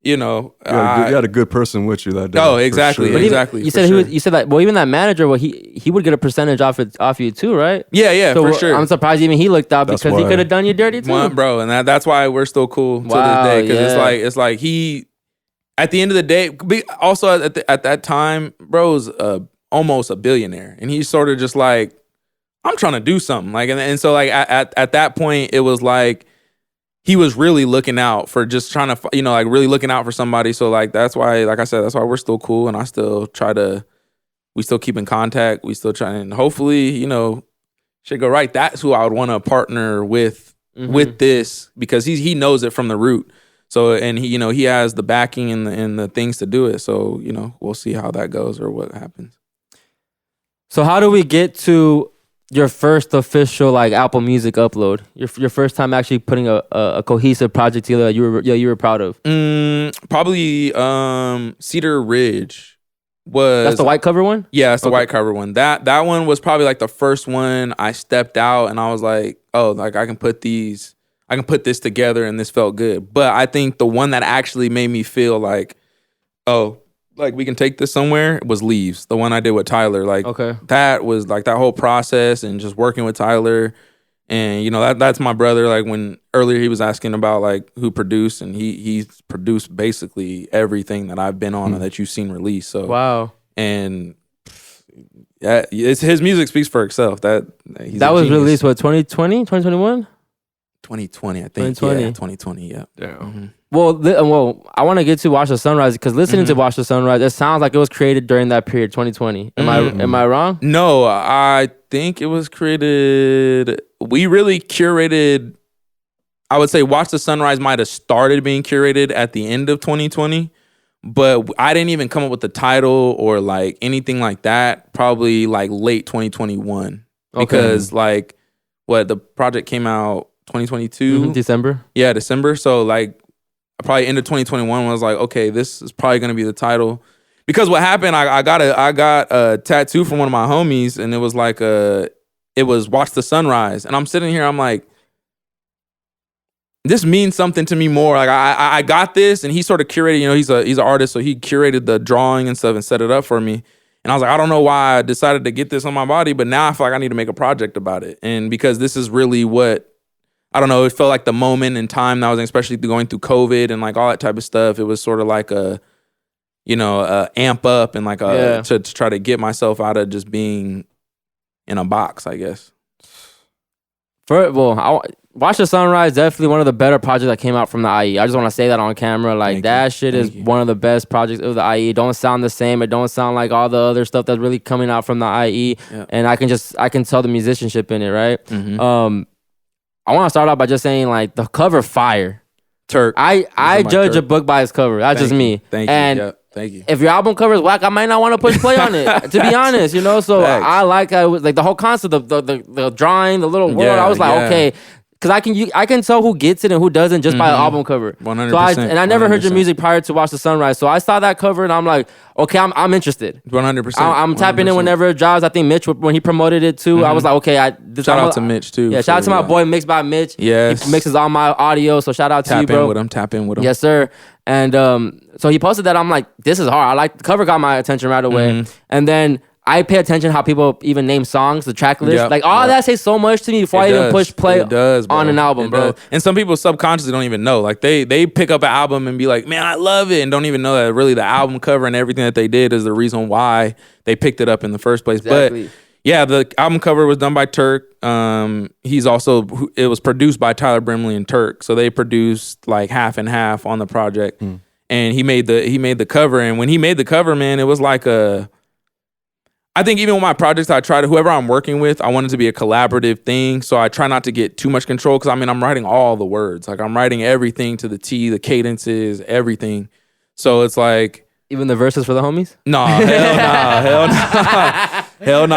[SPEAKER 2] you know, you
[SPEAKER 3] had a good person with you that day.
[SPEAKER 2] Oh, exactly,
[SPEAKER 3] sure.
[SPEAKER 2] exactly.
[SPEAKER 1] You said you said that. Well, even that manager, he would get a percentage off you too, right?
[SPEAKER 2] Yeah, so for sure.
[SPEAKER 1] I'm surprised even he looked out because he could have done you dirty too,
[SPEAKER 2] bro. And that's why we're still cool to this day because it's like he. At the end of the day, also at that time, bro's almost a billionaire, and he's sort of just like, I'm trying to do something, like, and so like at that point, it was like. He was really looking out for just trying to, you know, like really looking out for somebody. So like, that's why, like I said, that's why we're still cool. And I still we still keep in contact. We still try and hopefully, you know, should go right. That's who I would want to partner with this because he knows it from the root. So, and he, you know, he has the backing and the things to do it. So, you know, we'll see how that goes or what happens.
[SPEAKER 1] So how do we get to your first official like Apple Music upload? Your first time actually putting a cohesive project together that you were proud of?
[SPEAKER 2] Probably Cedar Ridge was.
[SPEAKER 1] That's the white cover one?
[SPEAKER 2] Yeah, that's the white cover one. That one was probably like the first one I stepped out and I was like, oh, like I can put this together and this felt good. But I think the one that actually made me feel like, oh, like we can take this somewhere was Leaves, the one I did with Tyler. Like that was like that whole process and just working with Tyler. And you know, that's my brother. Like when earlier he was asking about like who produced, and he's produced basically everything that I've been on and that you've seen released. So
[SPEAKER 1] wow.
[SPEAKER 2] And yeah, his music speaks for itself. That
[SPEAKER 1] was released what, 2020, 2021?
[SPEAKER 2] 2020, I think. 2020. Yeah, 2020, yeah.
[SPEAKER 3] Mm-hmm.
[SPEAKER 1] Well, I want to get to Watch the Sunrise because listening to Watch the Sunrise, it sounds like it was created during that period, 2020. Am I wrong?
[SPEAKER 2] No, I think it was created. We really curated. I would say Watch the Sunrise might have started being curated at the end of 2020, but I didn't even come up with the title or like anything like that. Probably like late 2021 because like the project came out 2022
[SPEAKER 1] December.
[SPEAKER 2] Yeah, December. So like. Probably end of 2021 was like, okay, this is probably gonna be the title. Because what happened, I got a tattoo from one of my homies, and it was like it was Watch the Sunrise. And I'm sitting here, I'm like, this means something to me more. Like I got this, and he sort of curated, you know, he's an artist, so he curated the drawing and stuff and set it up for me. And I was like, I don't know why I decided to get this on my body, but now I feel like I need to make a project about it. And because this is really what I don't know, it felt like the moment in time that I was in, especially going through COVID and like all that type of stuff. It was sort of like a, you know, amp up and like to try to get myself out of just being in a box, I guess.
[SPEAKER 1] Watch the Sunrise, definitely one of the better projects that came out from the IE. I just want to say that on camera. Like, that shit is one of the best projects of the IE. It don't sound the same. It don't sound like all the other stuff that's really coming out from the IE. Yeah. And I can tell the musicianship in it, right? Mm-hmm. I want to start off by just saying, like, the cover fire.
[SPEAKER 2] Turk.
[SPEAKER 1] I judge a book by its cover. That's just me.
[SPEAKER 2] Thank you. And thank you.
[SPEAKER 1] If your album cover is whack, I might not want to push play on it. To be honest, you know. So I like the whole concept of the drawing, the little world. I was like, okay. Because I can tell who gets it and who doesn't just by the album cover.
[SPEAKER 2] 100%.
[SPEAKER 1] So I never heard your music prior to Watch the Sunrise. So I saw that cover and I'm like, okay, I'm interested.
[SPEAKER 2] 100%.
[SPEAKER 1] I'm tapping in whenever it drops. I think Mitch, when he promoted it too, I was like, okay.
[SPEAKER 2] Shout out to Mitch too.
[SPEAKER 1] Yeah, shout out to my boy Mixed by Mitch.
[SPEAKER 2] Yes.
[SPEAKER 1] He mixes all my audio, so shout out to you, bro.
[SPEAKER 2] Tap in with him.
[SPEAKER 1] Yes, sir. And so he posted that. I'm like, this is hard. I like the cover, got my attention right away. And then I pay attention how people even name songs, the track list. Like, all that says so much to me before I even push play on an album, bro.
[SPEAKER 2] And some people subconsciously don't even know. Like, they pick up an album and be like, man, I love it, and don't even know that really the album cover and everything that they did is the reason why they picked it up in the first place. Exactly. But yeah, the album cover was done by Turk. It was produced by Tyler Brimley and Turk. So they produced like half and half on the project. And he made the cover. And when he made the cover, man, it was like I think even with my projects, I try to, whoever I'm working with, I want it to be a collaborative thing. So I try not to get too much control because I'm writing all the words. Like, I'm writing everything to the T, the cadences, everything. So it's like,
[SPEAKER 1] even the verses for the homies?
[SPEAKER 2] No, hell no.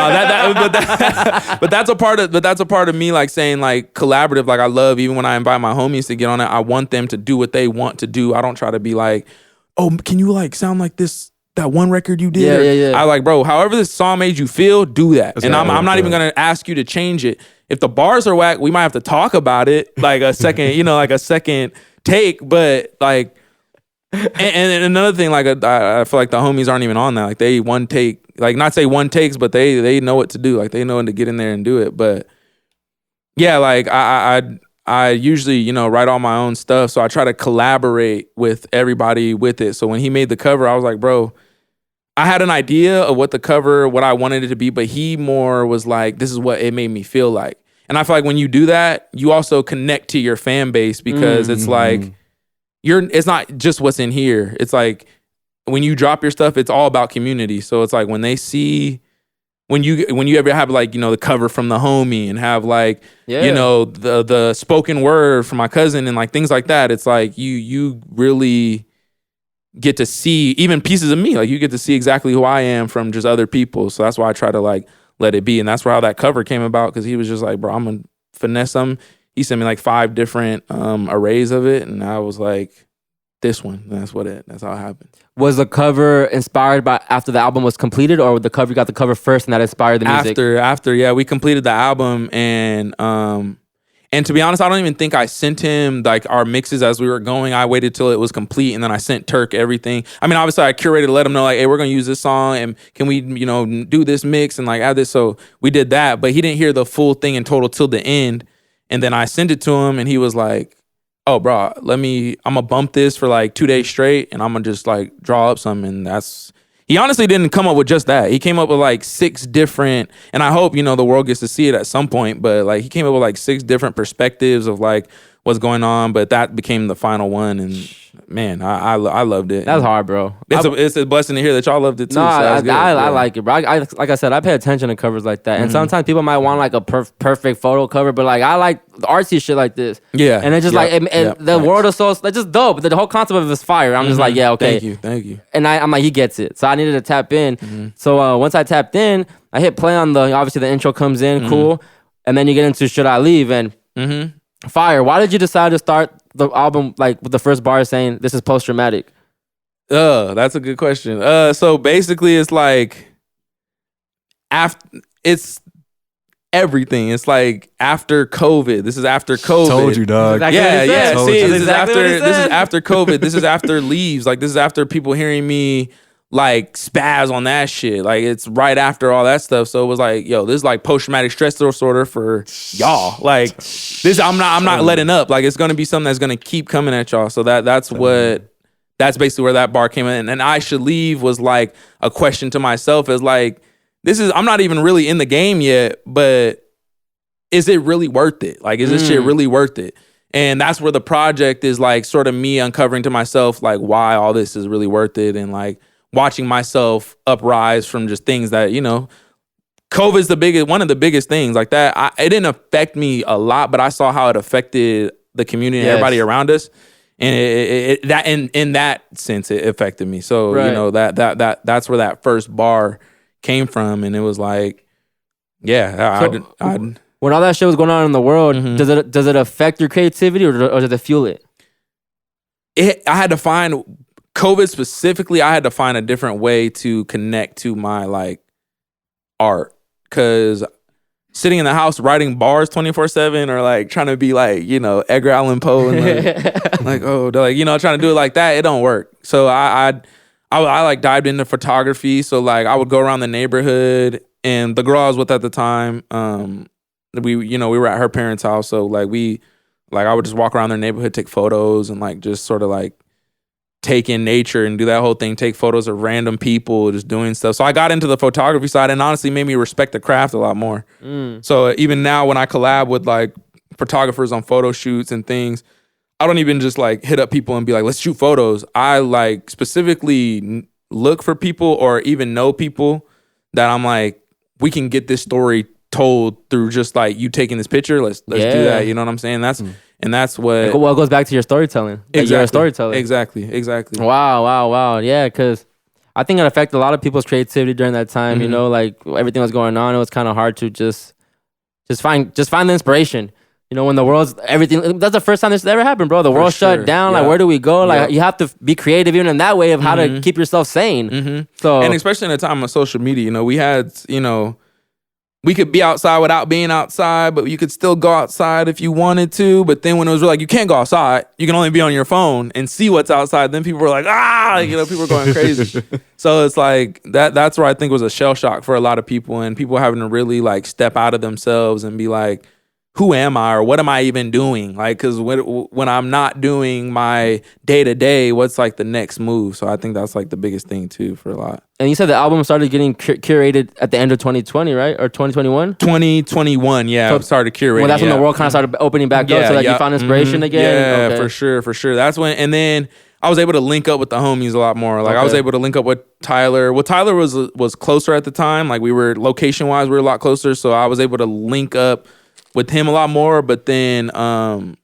[SPEAKER 2] But that's a part of me, like, saying, like, collaborative. Like, I love, even when I invite my homies to get on it, I want them to do what they want to do. I don't try to be like, oh, can you like sound like this, that one record you did?
[SPEAKER 1] Yeah.
[SPEAKER 2] I like, bro, however this song made you feel, do that. That's, and I'm not even gonna ask you to change it. If the bars are whack, we might have to talk about it, like a second, like a second take. But like, and another thing, like, I feel like the homies aren't even on that. Like, they one take, like, not say one takes, but they know what to do. Like, they know when to get in there and do it. But yeah, like, I usually, write all my own stuff. So I try to collaborate with everybody with it. So when he made the cover, I was like, bro, I had an idea of what I wanted it to be, but he more was like, this is what it made me feel like. And I feel like when you do that, you also connect to your fan base, because it's like, it's not just what's in here. It's like, when you drop your stuff, it's all about community. So it's like, when they see, when you ever have, like, the cover from the homie and have, like, the spoken word from my cousin and, like, things like that, it's like you really get to see even pieces of me. Like, you get to see exactly who I am from just other people. So that's why I try to, like, let it be. And that's how that cover came about, because he was just like, bro, I'm gonna finesse them. He sent me like 5 different arrays of it, and I was like, this one. And that's how it happened. Was the cover inspired by after the album was completed, or you got the cover first and that inspired the music? After, yeah, we completed the album, and to be honest, I don't even think I sent him, like, our mixes as we were going. I waited till it was complete, and then I sent Turk everything. I mean, obviously I curated to let him know, like, hey, we're gonna use this song, and can we, do this mix and, like, add this. So we did that, but he didn't hear the full thing in total till the end. And then I sent it to him, and he was like, oh, bro, I'm gonna bump this for like 2 days straight, and I'm gonna just, like, draw up something. And he honestly didn't come up with just that. He came up with like 6 different, and I hope, the world gets to see it at some point, but, like, he came up with like 6 different perspectives of, like, what's going on, but that became the final one. And man, I loved it. That's hard, bro. It's a blessing to hear that y'all loved it too. No, so I like it, bro. Like I said, I pay attention to covers like that. And sometimes people might want like a perfect photo cover, but, like, I like the artsy shit like this. Yeah. And it's just the world is so, it's just dope. The whole concept of it is fire. I'm just like, yeah, okay. Thank you. And I'm like, he gets it. So I needed to tap in. So once I tapped in, I hit play on obviously the intro comes in, cool. And then you get into Should I Leave? And fire. Why did you decide to start the album, like, with the first bar saying this is post-traumatic? That's a good question. So basically it's like, it's everything. It's like after COVID. This is after COVID.
[SPEAKER 3] Told you, dog.
[SPEAKER 2] See, this is after COVID. This is after leaves. Like, this is after people hearing me, like spaz on that shit. Like it's right after all that stuff. So it was like, yo, this is like post-traumatic stress disorder for y'all. Like this, I'm not letting up. Like it's gonna be something that's gonna keep coming at y'all. So that's basically where that bar came in. And I should leave was like a question to myself is like, I'm not even really in the game yet, but is it really worth it? Like, is this shit really worth it? And that's where the project is like sort of me uncovering to myself like why all this is really worth it, and like watching myself uprise from just things that, you know, COVID's one of the biggest things like that. It didn't affect me a lot, but I saw how it affected the community and everybody around us. And in that sense, it affected me. So, you know, that's where that first bar came from. And it was like, when
[SPEAKER 1] all that shit was going on in the world, does it affect your creativity or does it fuel it?
[SPEAKER 2] I had to find COVID specifically. I had to find a different way to connect to my like art, because sitting in the house writing bars 24/7 or like trying to be like, you know, Edgar Allan Poe and like you know, trying to do it like that, it don't work. So I like dived into photography. So like I would go around the neighborhood, and the girl I was with at the time, we were at her parents' house. So like I would just walk around their neighborhood, take photos, and like just sort of like take in nature and do that whole thing, take photos of random people just doing stuff. So I got into the photography side, and honestly made me respect the craft a lot more. So even now when I collab with like photographers on photo shoots and things, I don't even just like hit up people and be like, let's shoot photos. I like specifically look for people or even know people that I'm like, we can get this story told through just like you taking this picture. Let's do that. You know what I'm saying? That's what.
[SPEAKER 1] Well, it goes back to your storytelling.
[SPEAKER 2] Exactly.
[SPEAKER 1] You're a storyteller.
[SPEAKER 2] Exactly.
[SPEAKER 1] Wow. Yeah, because I think it affected a lot of people's creativity during that time. You know, like everything was going on. It was kind of hard to just find the inspiration. You know, when the world's everything. That's the first time this ever happened, bro. The world shut down. Like, where do we go? Like, you have to be creative even in that way of how to keep yourself sane. So,
[SPEAKER 2] and especially in a time of social media, you know, we had, you know, we could be outside without being outside, but you could still go outside if you wanted to. But then when it was like, you can't go outside, you can only be on your phone and see what's outside. Then people were like, you know, people were going crazy. So it's like, that's where I think was a shell shock for a lot of people, and people having to really like step out of themselves and be like, who am I, or what am I even doing? Like, because when I'm not doing my day-to-day, what's like the next move? So I think that's like the biggest thing too for a lot.
[SPEAKER 1] And you said the album started getting curated at the end of 2020, right? Or 2021?
[SPEAKER 2] 2021, yeah. So, started curating.
[SPEAKER 1] Well, that's when the world kind of started opening back up. So like you found inspiration again?
[SPEAKER 2] Yeah, for sure. That's when, and then I was able to link up with the homies a lot more. Like I was able to link up with Tyler. Well, Tyler was closer at the time. Like we were, location-wise, we were a lot closer. So I was able to link up with him a lot more. But then and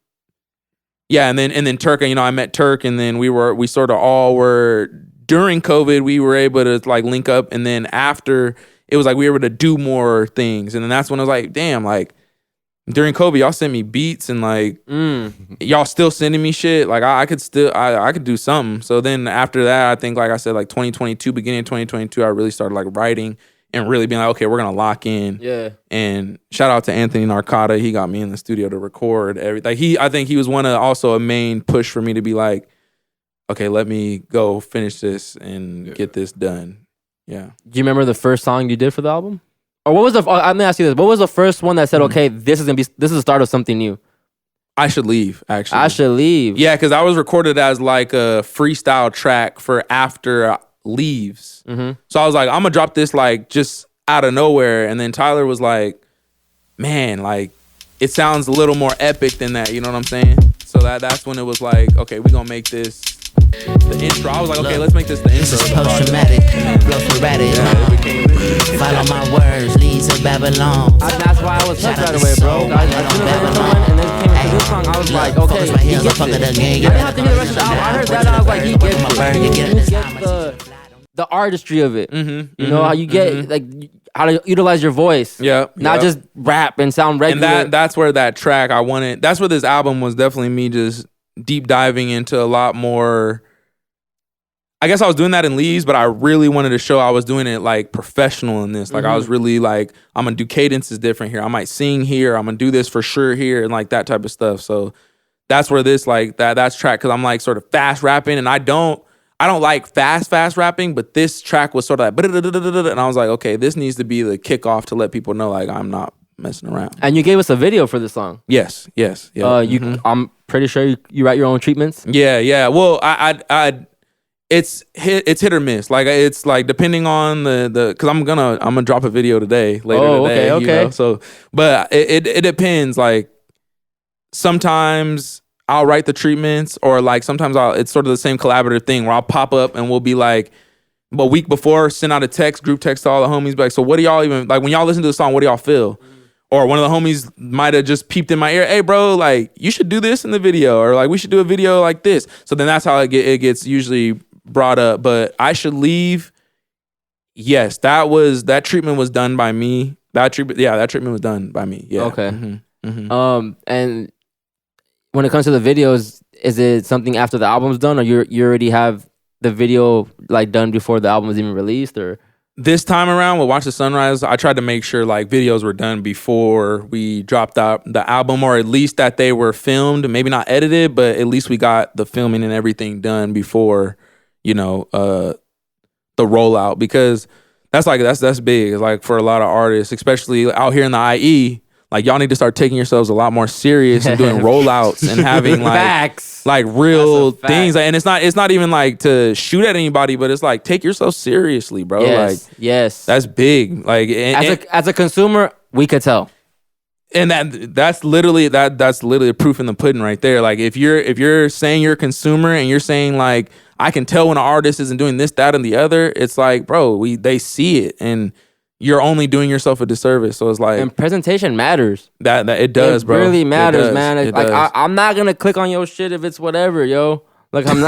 [SPEAKER 2] then Turk, you know, I met Turk, and then we sort of all were, during COVID, we were able to like link up, and then after, it was like we were able to do more things. And then that's when I was like, damn, like during COVID, y'all sent me beats, and like y'all still sending me shit. Like I could do something. So then after that, I think, like I said, like 2022, beginning of 2022, I really started like writing and really being like, okay, we're gonna lock in.
[SPEAKER 1] Yeah.
[SPEAKER 2] And shout out to Anthony Narcata. He got me in the studio to record everything. I think he was also a main push for me to be like, okay, let me go finish this and get this done. Yeah.
[SPEAKER 1] Do you remember the first song you did for the album? Or what was let me ask you this. What was the first one that said, okay, this is the start of something new?
[SPEAKER 2] I Should Leave, actually.
[SPEAKER 1] I Should Leave.
[SPEAKER 2] Yeah, because I was recorded as like a freestyle track for after Leaves. So I was like, I'm gonna drop this like just out of nowhere. And then Tyler was like, man, like it sounds a little more epic than that, you know what I'm saying? So that's when it was like, okay, we're gonna make this the intro. I was like, okay, let's make this the intro.
[SPEAKER 4] This is post-traumatic, flow sporadic. Follow my words, leads to Babylon.
[SPEAKER 1] That's why I was touched right away, bro. I and then came into this song, I was like, okay, he gets it. I didn't have to hear the rest of the album. I heard that, and I was like, he gets it. The artistry of it. You know, how you get, like, how to utilize your voice. Not just rap and sound regular.
[SPEAKER 2] And that's where that track that's where this album was definitely me just deep diving into a lot more. I guess I was doing that in Leaves, but I really wanted to show I was doing it like professional in this. Like I was really like, I'm gonna do cadences different here. I might sing here. I'm gonna do this for sure here, and like that type of stuff. So that's where this like that's track, because I'm like sort of fast rapping, and I don't I don't like fast rapping, but this track was sort of like, and I was like, okay, this needs to be the kickoff to let people know like I'm not messing around.
[SPEAKER 1] And you gave us a video for this song.
[SPEAKER 2] Yes. Yeah.
[SPEAKER 1] I'm pretty sure you write your own treatments.
[SPEAKER 2] Yeah. Well, it's hit or miss. Like it's like depending on the because I'm gonna drop a video later today.
[SPEAKER 1] Okay.
[SPEAKER 2] You know? So, but it depends. Like sometimes I'll write the treatments, or like sometimes it's sort of the same collaborative thing where I'll pop up and we'll be like a week before send out a group text to all the homies, be like, so what do y'all even like when y'all listen to the song? What do y'all feel? Or one of the homies might have just peeped in my ear, hey bro, like you should do this in the video, or like we should do a video like this. So then that's how it gets usually brought up. But I should leave. Yes, that treatment was done by me. That treatment was done by me. Yeah.
[SPEAKER 1] Okay. And when it comes to the videos, is it something after the album's done, or you already have the video like done before the album was even released, or?
[SPEAKER 2] This time around with Watch the Sunrise, I tried to make sure like videos were done before we dropped out the album, or at least that they were filmed, maybe not edited, but at least we got the filming and everything done before, the rollout, because that's big. Like for a lot of artists, especially out here in the IE, like y'all need to start taking yourselves a lot more serious and doing rollouts and having like
[SPEAKER 1] facts.
[SPEAKER 2] Like real things. And it's not even like to shoot at anybody, but it's like take yourself seriously, bro.
[SPEAKER 1] Yes.
[SPEAKER 2] That's big. Like
[SPEAKER 1] as a consumer, we could tell.
[SPEAKER 2] And that's literally a proof in the pudding right there. Like if you're saying you're a consumer and you're saying like I can tell when an artist isn't doing this, that, and the other, it's like, bro, they see it, and you're only doing yourself a disservice. So it's like, and
[SPEAKER 1] presentation matters.
[SPEAKER 2] That it does, bro.
[SPEAKER 1] It really matters, man.
[SPEAKER 2] It
[SPEAKER 1] like
[SPEAKER 2] does.
[SPEAKER 1] I'm not gonna click on your shit if it's whatever, yo. Like I'm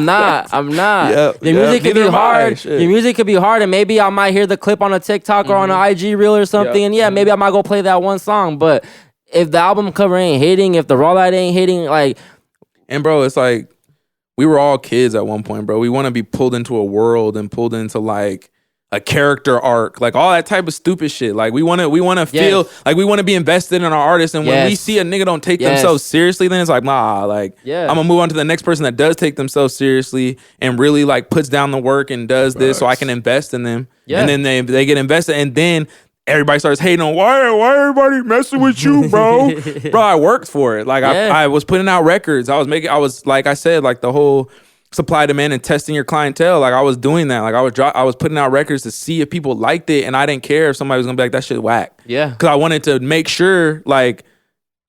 [SPEAKER 1] not. Your music could be hard. Your music could be hard, and maybe I might hear the clip on a TikTok or on an IG reel or something, and maybe I might go play that one song. But if the album cover ain't hitting, if the rollout ain't hitting, like,
[SPEAKER 2] and bro, it's like we were all kids at one point, bro. We want to be pulled into a world and pulled into like a character arc, like all that type of stupid shit. Like we want to feel like we want to be invested in our artists, and when we see a nigga don't take themselves seriously, then it's like, nah, like I'm gonna move on to the next person that does take themselves seriously and really like puts down the work and does this, so I can invest in them. And then they get invested, and then everybody starts hating on why everybody messing with you, bro. Bro, I worked for it. Like I was putting out records. I was like I said, like the whole supply demand and testing your clientele. Like I was doing that. Like I was putting out records to see if people liked it, and I didn't care if somebody was gonna be like, that shit whack.
[SPEAKER 1] Yeah.
[SPEAKER 2] Because I wanted to make sure, like,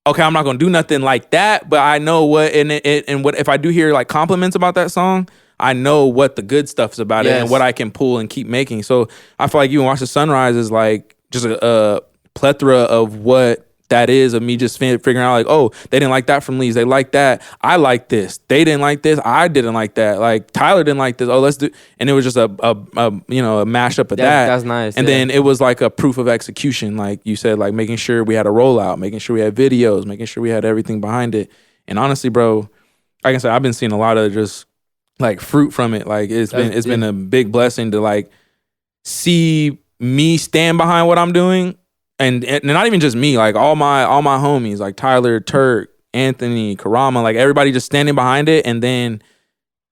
[SPEAKER 2] okay, I'm not gonna do nothing like that, but I know what and what if I do hear like compliments about that song, I know what the good stuff's about it and what I can pull and keep making. So I feel like even Watch the Sunrise is like just a plethora of what that is, of me just figuring out like, oh, they didn't like that from Lee's. They like that. I like this. They didn't like this. I didn't like that. Like Tyler didn't like this. Oh, let's do. And it was just a mashup of that.
[SPEAKER 1] That's nice.
[SPEAKER 2] And then it was like a proof of execution, like you said, like making sure we had a rollout, making sure we had videos, making sure we had everything behind it. And honestly, bro, like I said, I've been seeing a lot of just like fruit from it. Like it's been a big blessing to like see me stand behind what I'm doing. And not even just me, like all my homies, like Tyler, Turk, Anthony, Karama, like everybody just standing behind it, and then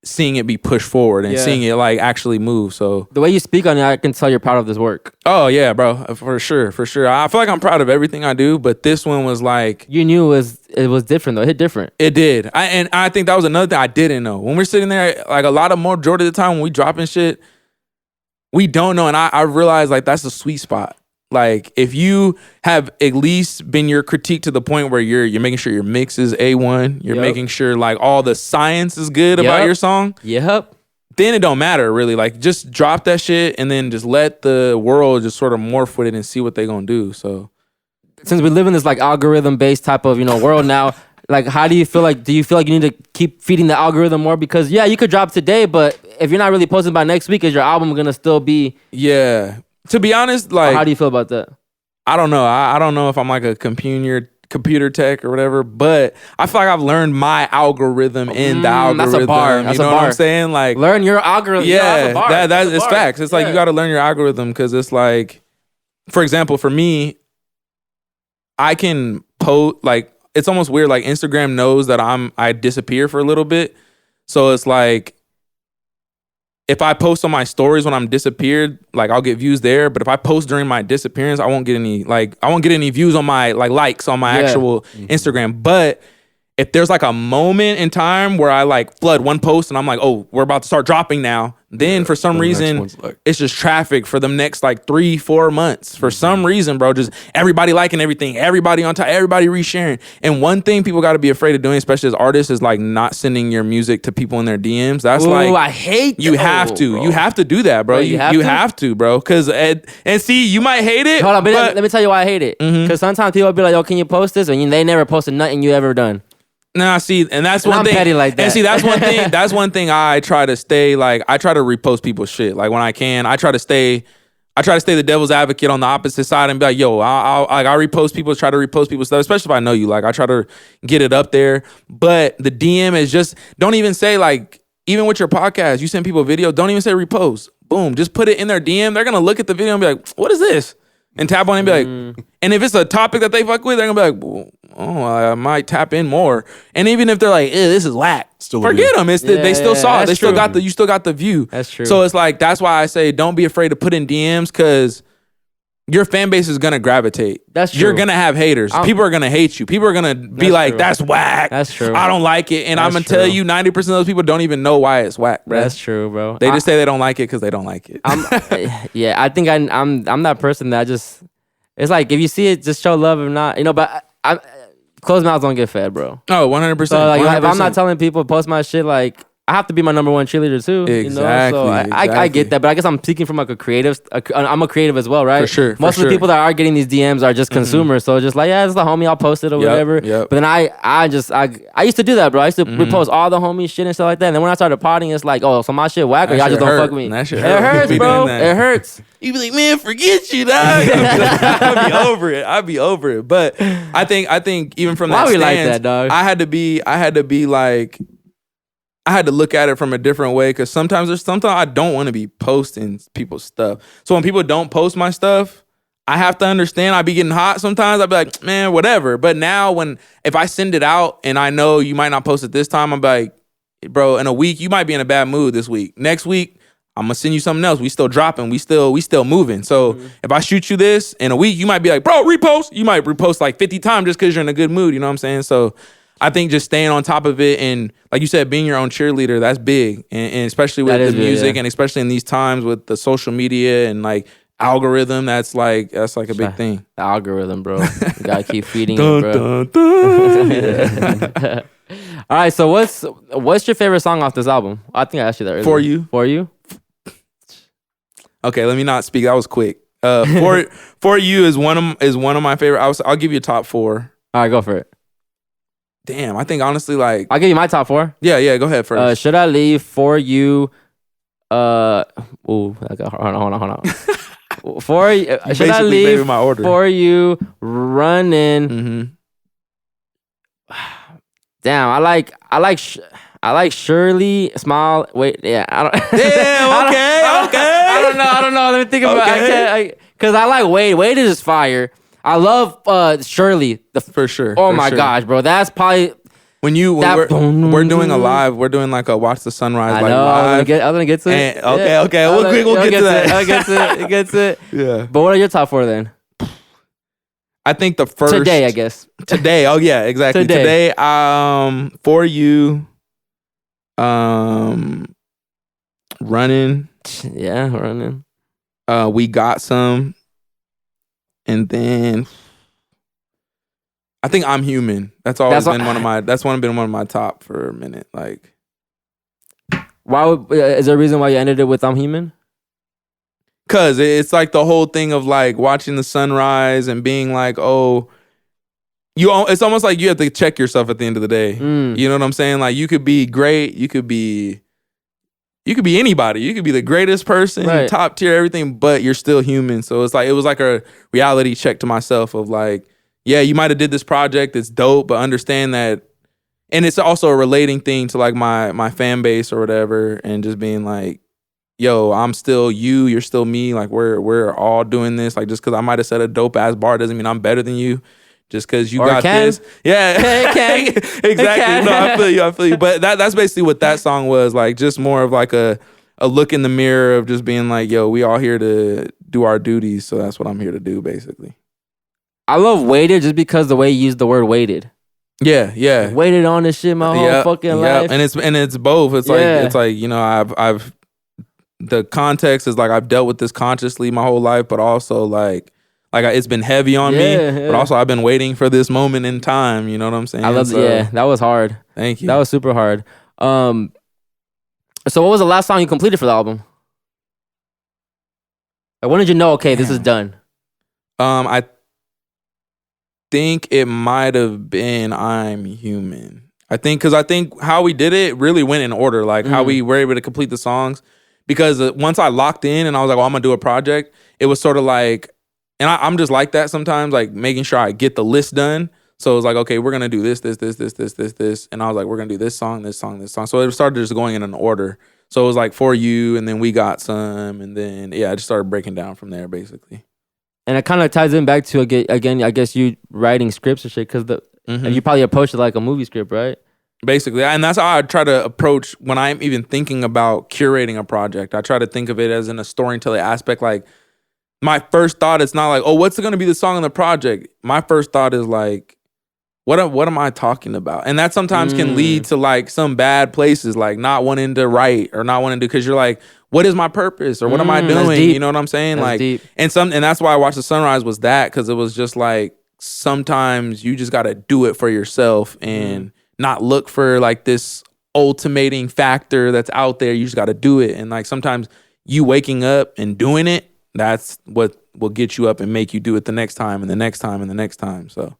[SPEAKER 2] seeing it be pushed forward and seeing it like actually move. So
[SPEAKER 1] the way you speak on it, I can tell you're proud of this work.
[SPEAKER 2] Oh yeah, bro, for sure. I feel like I'm proud of everything I do, but this one was like,
[SPEAKER 1] you knew it was different though. It hit different.
[SPEAKER 2] It did. I think that was another thing I didn't know. When we're sitting there, like a lot of majority of the time when we dropping shit, we don't know, and I realized like that's the sweet spot. Like if you have at least been your critique to the point where you're making sure your mix is A1, you're making sure like all the science is good about your song.
[SPEAKER 1] Yep.
[SPEAKER 2] Then it don't matter really. Like just drop that shit and then just let the world just sort of morph with it and see what they gonna do. So
[SPEAKER 1] since we live in this like algorithm based type of world now, like how do you feel like? Do you feel like you need to keep feeding the algorithm more? Because you could drop today, but if you're not really posting by next week, is your album gonna still be?
[SPEAKER 2] Yeah. To be honest, like,
[SPEAKER 1] how do you feel about that?
[SPEAKER 2] I don't know. I don't know if I'm like a computer tech or whatever, but I feel like I've learned my algorithm in the algorithm.
[SPEAKER 1] That's a bar. That's
[SPEAKER 2] you know what I'm saying? Like,
[SPEAKER 1] learn your algorithm.
[SPEAKER 2] Yeah, that's facts. It's like you got to learn your algorithm, because it's like, for example, for me, I can post like, it's almost weird. Like Instagram knows that I disappear for a little bit, so it's like, if I post on my stories when I'm disappeared, like I'll get views there. But if I post during my disappearance, I won't get any views on my likes on my actual Instagram. But if there's like a moment in time where I like flood one post and I'm like, oh, we're about to start dropping now, then for some reason it's just traffic for the next like 3-4 months. For some reason, bro, just everybody liking everything, everybody on top, everybody resharing. And one thing people got to be afraid of doing, especially as artists, is like not sending your music to people in their DMs. That's
[SPEAKER 1] I hate
[SPEAKER 2] you have to.
[SPEAKER 1] Bro.
[SPEAKER 2] You have to do that, bro. You have to, bro. Cause and see, you might hate it.
[SPEAKER 1] Hold on, but let me tell you why I hate it. Because sometimes people will be like, yo, can you post this? And they never posted nothing you ever done.
[SPEAKER 2] Nah, see, and that's one
[SPEAKER 1] I'm
[SPEAKER 2] thing.
[SPEAKER 1] petty like that.
[SPEAKER 2] And see, that's one thing. That's one thing I try to stay like. I try to repost people's shit. Like when I can, I try to stay the devil's advocate on the opposite side and be like, yo, I repost people, try to repost people's stuff, especially if I know you. Like I try to get it up there. But the DM is just, don't even say like, even with your podcast, you send people a video, don't even say repost. Boom, just put it in their DM. They're gonna look at the video and be like, what is this? And tap on it and be like, and if it's a topic that they fuck with, they're gonna be like, well, oh, I might tap in more. And even if they're like, this is whack, forget them. They still saw it. They still got you still got the view.
[SPEAKER 1] That's true.
[SPEAKER 2] So it's like, that's why I say don't be afraid to put in DMs, because your fan base is gonna gravitate.
[SPEAKER 1] That's true.
[SPEAKER 2] You're gonna have haters. People are gonna hate you. People are gonna be like,
[SPEAKER 1] true.
[SPEAKER 2] that's whack.
[SPEAKER 1] That's true.
[SPEAKER 2] I don't like it. And I'm gonna
[SPEAKER 1] true.
[SPEAKER 2] tell you, 90% of those people don't even know why it's whack, bro.
[SPEAKER 1] That's true, bro.
[SPEAKER 2] They just say they don't like it because they don't like it.
[SPEAKER 1] I think I'm that person that just, it's like, if you see it, just show love. If not, but I closed mouths don't get fed, bro.
[SPEAKER 2] Oh, 100%.
[SPEAKER 1] So like,
[SPEAKER 2] 100%.
[SPEAKER 1] if I'm not telling people post my shit, like, I have to be my number one cheerleader too.
[SPEAKER 2] Exactly.
[SPEAKER 1] So I get that, but I guess I'm speaking from like a creative. I'm a creative as well, right?
[SPEAKER 2] For sure.
[SPEAKER 1] Most of the people that are getting these DMs are just consumers. So just like, yeah, it's the homie, I'll post it or whatever.
[SPEAKER 2] Yep.
[SPEAKER 1] But then I used to do that, bro. I used to repost all the homie shit and stuff like that. And then when I started potting, it's like, oh, so my shit whack, or y'all just don't fuck with me.
[SPEAKER 2] That shit
[SPEAKER 1] It hurts, bro. It hurts.
[SPEAKER 2] You be like, man, forget you, dog. I'd be over it. But I think even from that
[SPEAKER 1] Why we
[SPEAKER 2] stance,
[SPEAKER 1] like that, dog?
[SPEAKER 2] I had to be like, I had to look at it from a different way, because sometimes I don't want to be posting people's stuff. So when people don't post my stuff, I have to understand. I be getting hot sometimes. I be like, man, whatever. But now if I send it out and I know you might not post it this time, I'm like, bro, in a week you might be in a bad mood this week. Next week I'm gonna send you something else. We still dropping. We still moving. So if I shoot you this in a week, you might be like, bro, repost. You might repost like 50 times just because you're in a good mood. You know what I'm saying? So I think just staying on top of it, and like you said, being your own cheerleader, that's big. And especially with the music, and especially in these times with the social media and like algorithm, that's like a big thing.
[SPEAKER 1] The algorithm, bro. You gotta keep feeding it, bro. All right, so what's your favorite song off this album? I think I asked you that earlier. For You?
[SPEAKER 2] Okay, let me not speak. That was quick. For You is one of my favorite. I'll give you a top 4.
[SPEAKER 1] All right, go for it.
[SPEAKER 2] Damn, I think honestly, like,
[SPEAKER 1] I'll give you my top 4.
[SPEAKER 2] Yeah, go ahead first.
[SPEAKER 1] Should I Leave, For You, hold on. Should I Leave,
[SPEAKER 2] my order.
[SPEAKER 1] For You, Running.
[SPEAKER 2] Mm-hmm.
[SPEAKER 1] Damn, I like Shirley, Smile. Wait, yeah, I don't.
[SPEAKER 2] Damn, okay.
[SPEAKER 1] I don't know. Let me think about it. Because I like Wade. Wade is just fire. I love Shirley.
[SPEAKER 2] For sure.
[SPEAKER 1] Oh my gosh, bro. That's probably
[SPEAKER 2] we're doing a live. We're doing like a Watch the Sunrise live.
[SPEAKER 1] I'm gonna get to it.
[SPEAKER 2] Okay. We'll get to that.
[SPEAKER 1] I'll get to it.
[SPEAKER 2] Yeah.
[SPEAKER 1] But what are your top 4 then?
[SPEAKER 2] I think the first
[SPEAKER 1] Today, I guess.
[SPEAKER 2] Today. Oh yeah, exactly. Today. For You. Running.
[SPEAKER 1] Yeah, Running.
[SPEAKER 2] We Got Some. And then I think I'm Human. That's been one of my top for a minute. Like,
[SPEAKER 1] is there a reason why you ended it with I'm Human?
[SPEAKER 2] Cause it's like the whole thing of like watching the sunrise and being like, oh, it's almost like you have to check yourself at the end of the day. You know what I'm saying? Like, you could be great, you could be anybody. You could be the greatest person, right, top tier, everything, but you're still human. So it was like a reality check to myself of like, yeah, you might have did this project, it's dope, but understand that. And it's also a relating thing to like my fan base or whatever, and just being like, yo, I'm still you, you're still me. Like, we're all doing this. Like, just because I might have said a dope ass bar doesn't mean I'm better than you. Just because you got this. Yeah. Exactly. No, I feel you. But that's basically what that song was. Like, just more of like a a look in the mirror of just being like, yo, we all here to do our duties. So that's what I'm here to do, basically.
[SPEAKER 1] I love Weighted just because the way you use the word weighted.
[SPEAKER 2] Yeah.
[SPEAKER 1] Waited on this shit my whole fucking life.
[SPEAKER 2] And it's both. It's like, you know, I've the context is like I've dealt with this consciously my whole life, but also like it's been heavy on me. But also I've been waiting for this moment in time. You know what I'm saying?
[SPEAKER 1] I love that was hard.
[SPEAKER 2] Thank you.
[SPEAKER 1] That was super hard. So what was the last song you completed for the album? Like, when did you know, okay, this is done?
[SPEAKER 2] I think it might have been I'm Human. I think how we did it really went in order, like how we were able to complete the songs. Because once I locked in and I was like, well, I'm going to do a project, it was sort of like, and I'm just like that sometimes, like making sure I get the list done. So it was like, okay, we're going to do this. And I was like, we're going to do this song. So it started just going in an order. So it was like For You, and then We Got Some. And then, I just started breaking down from there, basically.
[SPEAKER 1] And it kind of ties in back to, again, I guess you writing scripts and shit, because you probably approached it like a movie script, right?
[SPEAKER 2] Basically. And that's how I try to approach when I'm even thinking about curating a project. I try to think of it as in a storytelling aspect. Like, my first thought, it's not like, oh, what's going to be the song on the project? My first thought is like, what am I talking about? And that sometimes can lead to like some bad places, like not wanting to write or not wanting to, because you're like, what is my purpose or what am I doing? You know what I'm saying?
[SPEAKER 1] That's
[SPEAKER 2] like,
[SPEAKER 1] deep.
[SPEAKER 2] and that's why I watched The Sunrise was that, because it was just like, sometimes you just got to do it for yourself and not look for like this ultimating factor that's out there. You just got to do it. And like sometimes you waking up and doing it, that's what will get you up and make you do it the next time and the next time and the next time. So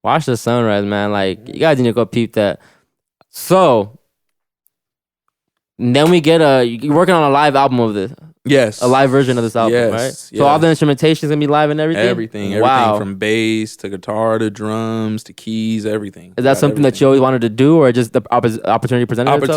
[SPEAKER 1] watch The Sunrise, man. Like, you guys need to go peep that. So then you're working on a live album of this.
[SPEAKER 2] Yes.
[SPEAKER 1] A live version of this album, right? So all the instrumentation is going to be live and everything?
[SPEAKER 2] Everything from bass to guitar to drums to keys, everything.
[SPEAKER 1] Is that something that you always wanted to do, or just the opportunity presented itself?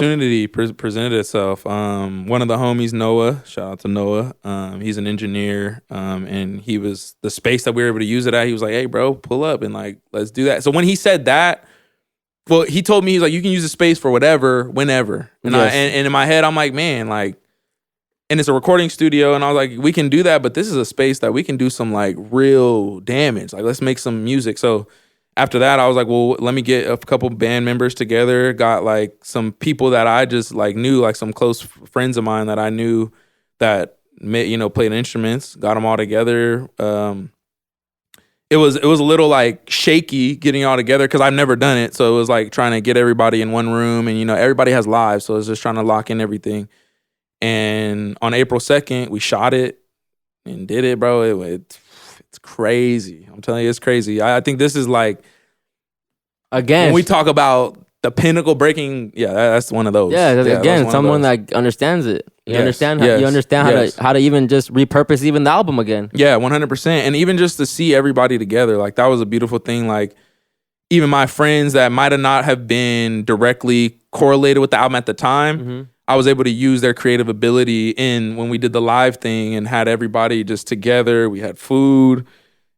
[SPEAKER 2] Presented itself. One of the homies, Noah, shout out to Noah. He's an engineer, and he was the space that we were able to use it at. He was like, hey, bro, pull up and like, let's do that. So when he said that, well, he told me, he's like, you can use the space for whatever, whenever. And and in my head, I'm like, man, like, and it's a recording studio, and I was like, we can do that, but this is a space that we can do some like real damage. Like, let's make some music. So after that, I was like, well, let me get a couple band members together. Got like some people that I just like knew, like some close friends of mine that I knew that played instruments. Got them all together. It was a little like shaky getting all together because I've never done it. So it was like trying to get everybody in one room, and everybody has lives, so it's just trying to lock in everything. And on April 2nd, we shot it and did it, bro. It's crazy. I'm telling you, it's crazy. I think this is like, again, when we talk about the pinnacle breaking, that's one of those.
[SPEAKER 1] Yeah, again, someone that understands it. You understand how to even just repurpose even the album again.
[SPEAKER 2] Yeah, 100%. And even just to see everybody together, like that was a beautiful thing. Like even my friends that might have not have been directly correlated with the album at the time, I was able to use their creative ability when we did the live thing and had everybody just together. We had food.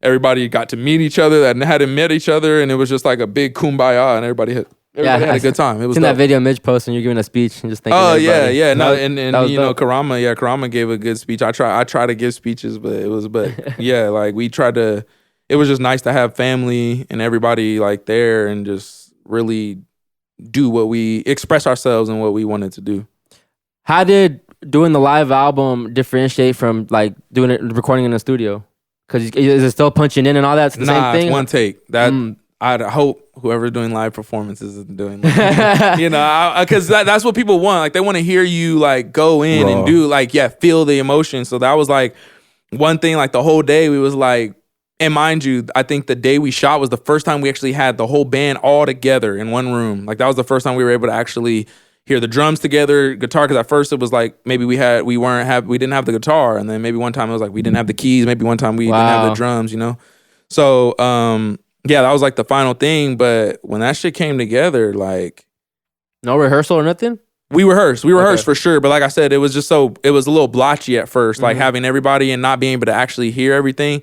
[SPEAKER 2] Everybody got to meet each other that hadn't met each other, and it was just like a big kumbaya, and everybody had a good time. It was
[SPEAKER 1] in that video Mitch posted, and you're giving a speech and just thinking.
[SPEAKER 2] Oh yeah. No, and Karama gave a good speech. I try to give speeches, but yeah, like we tried to. It was just nice to have family and everybody like there and just really do what we express ourselves and what we wanted to do.
[SPEAKER 1] How did doing the live album differentiate from like doing it recording in the studio? Because is it still punching in and all that? It's the same thing?
[SPEAKER 2] It's one take. I'd hope whoever's doing live performances is doing that. Because that's what people want. Like they want to hear you like go in and do like, feel the emotion. So that was like one thing, like the whole day we was like, and mind you, I think the day we shot was the first time we actually had the whole band all together in one room. Like that was the first time we were able to actually hear the drums together, guitar. Because at first it was like maybe we didn't have the guitar, and then maybe one time it was like we didn't have the keys. Maybe one time we didn't have the drums. So that was like the final thing. But when that shit came together, like
[SPEAKER 1] no rehearsal or nothing.
[SPEAKER 2] We rehearsed for sure. But like I said, it was a little blotchy at first, like having everybody and not being able to actually hear everything.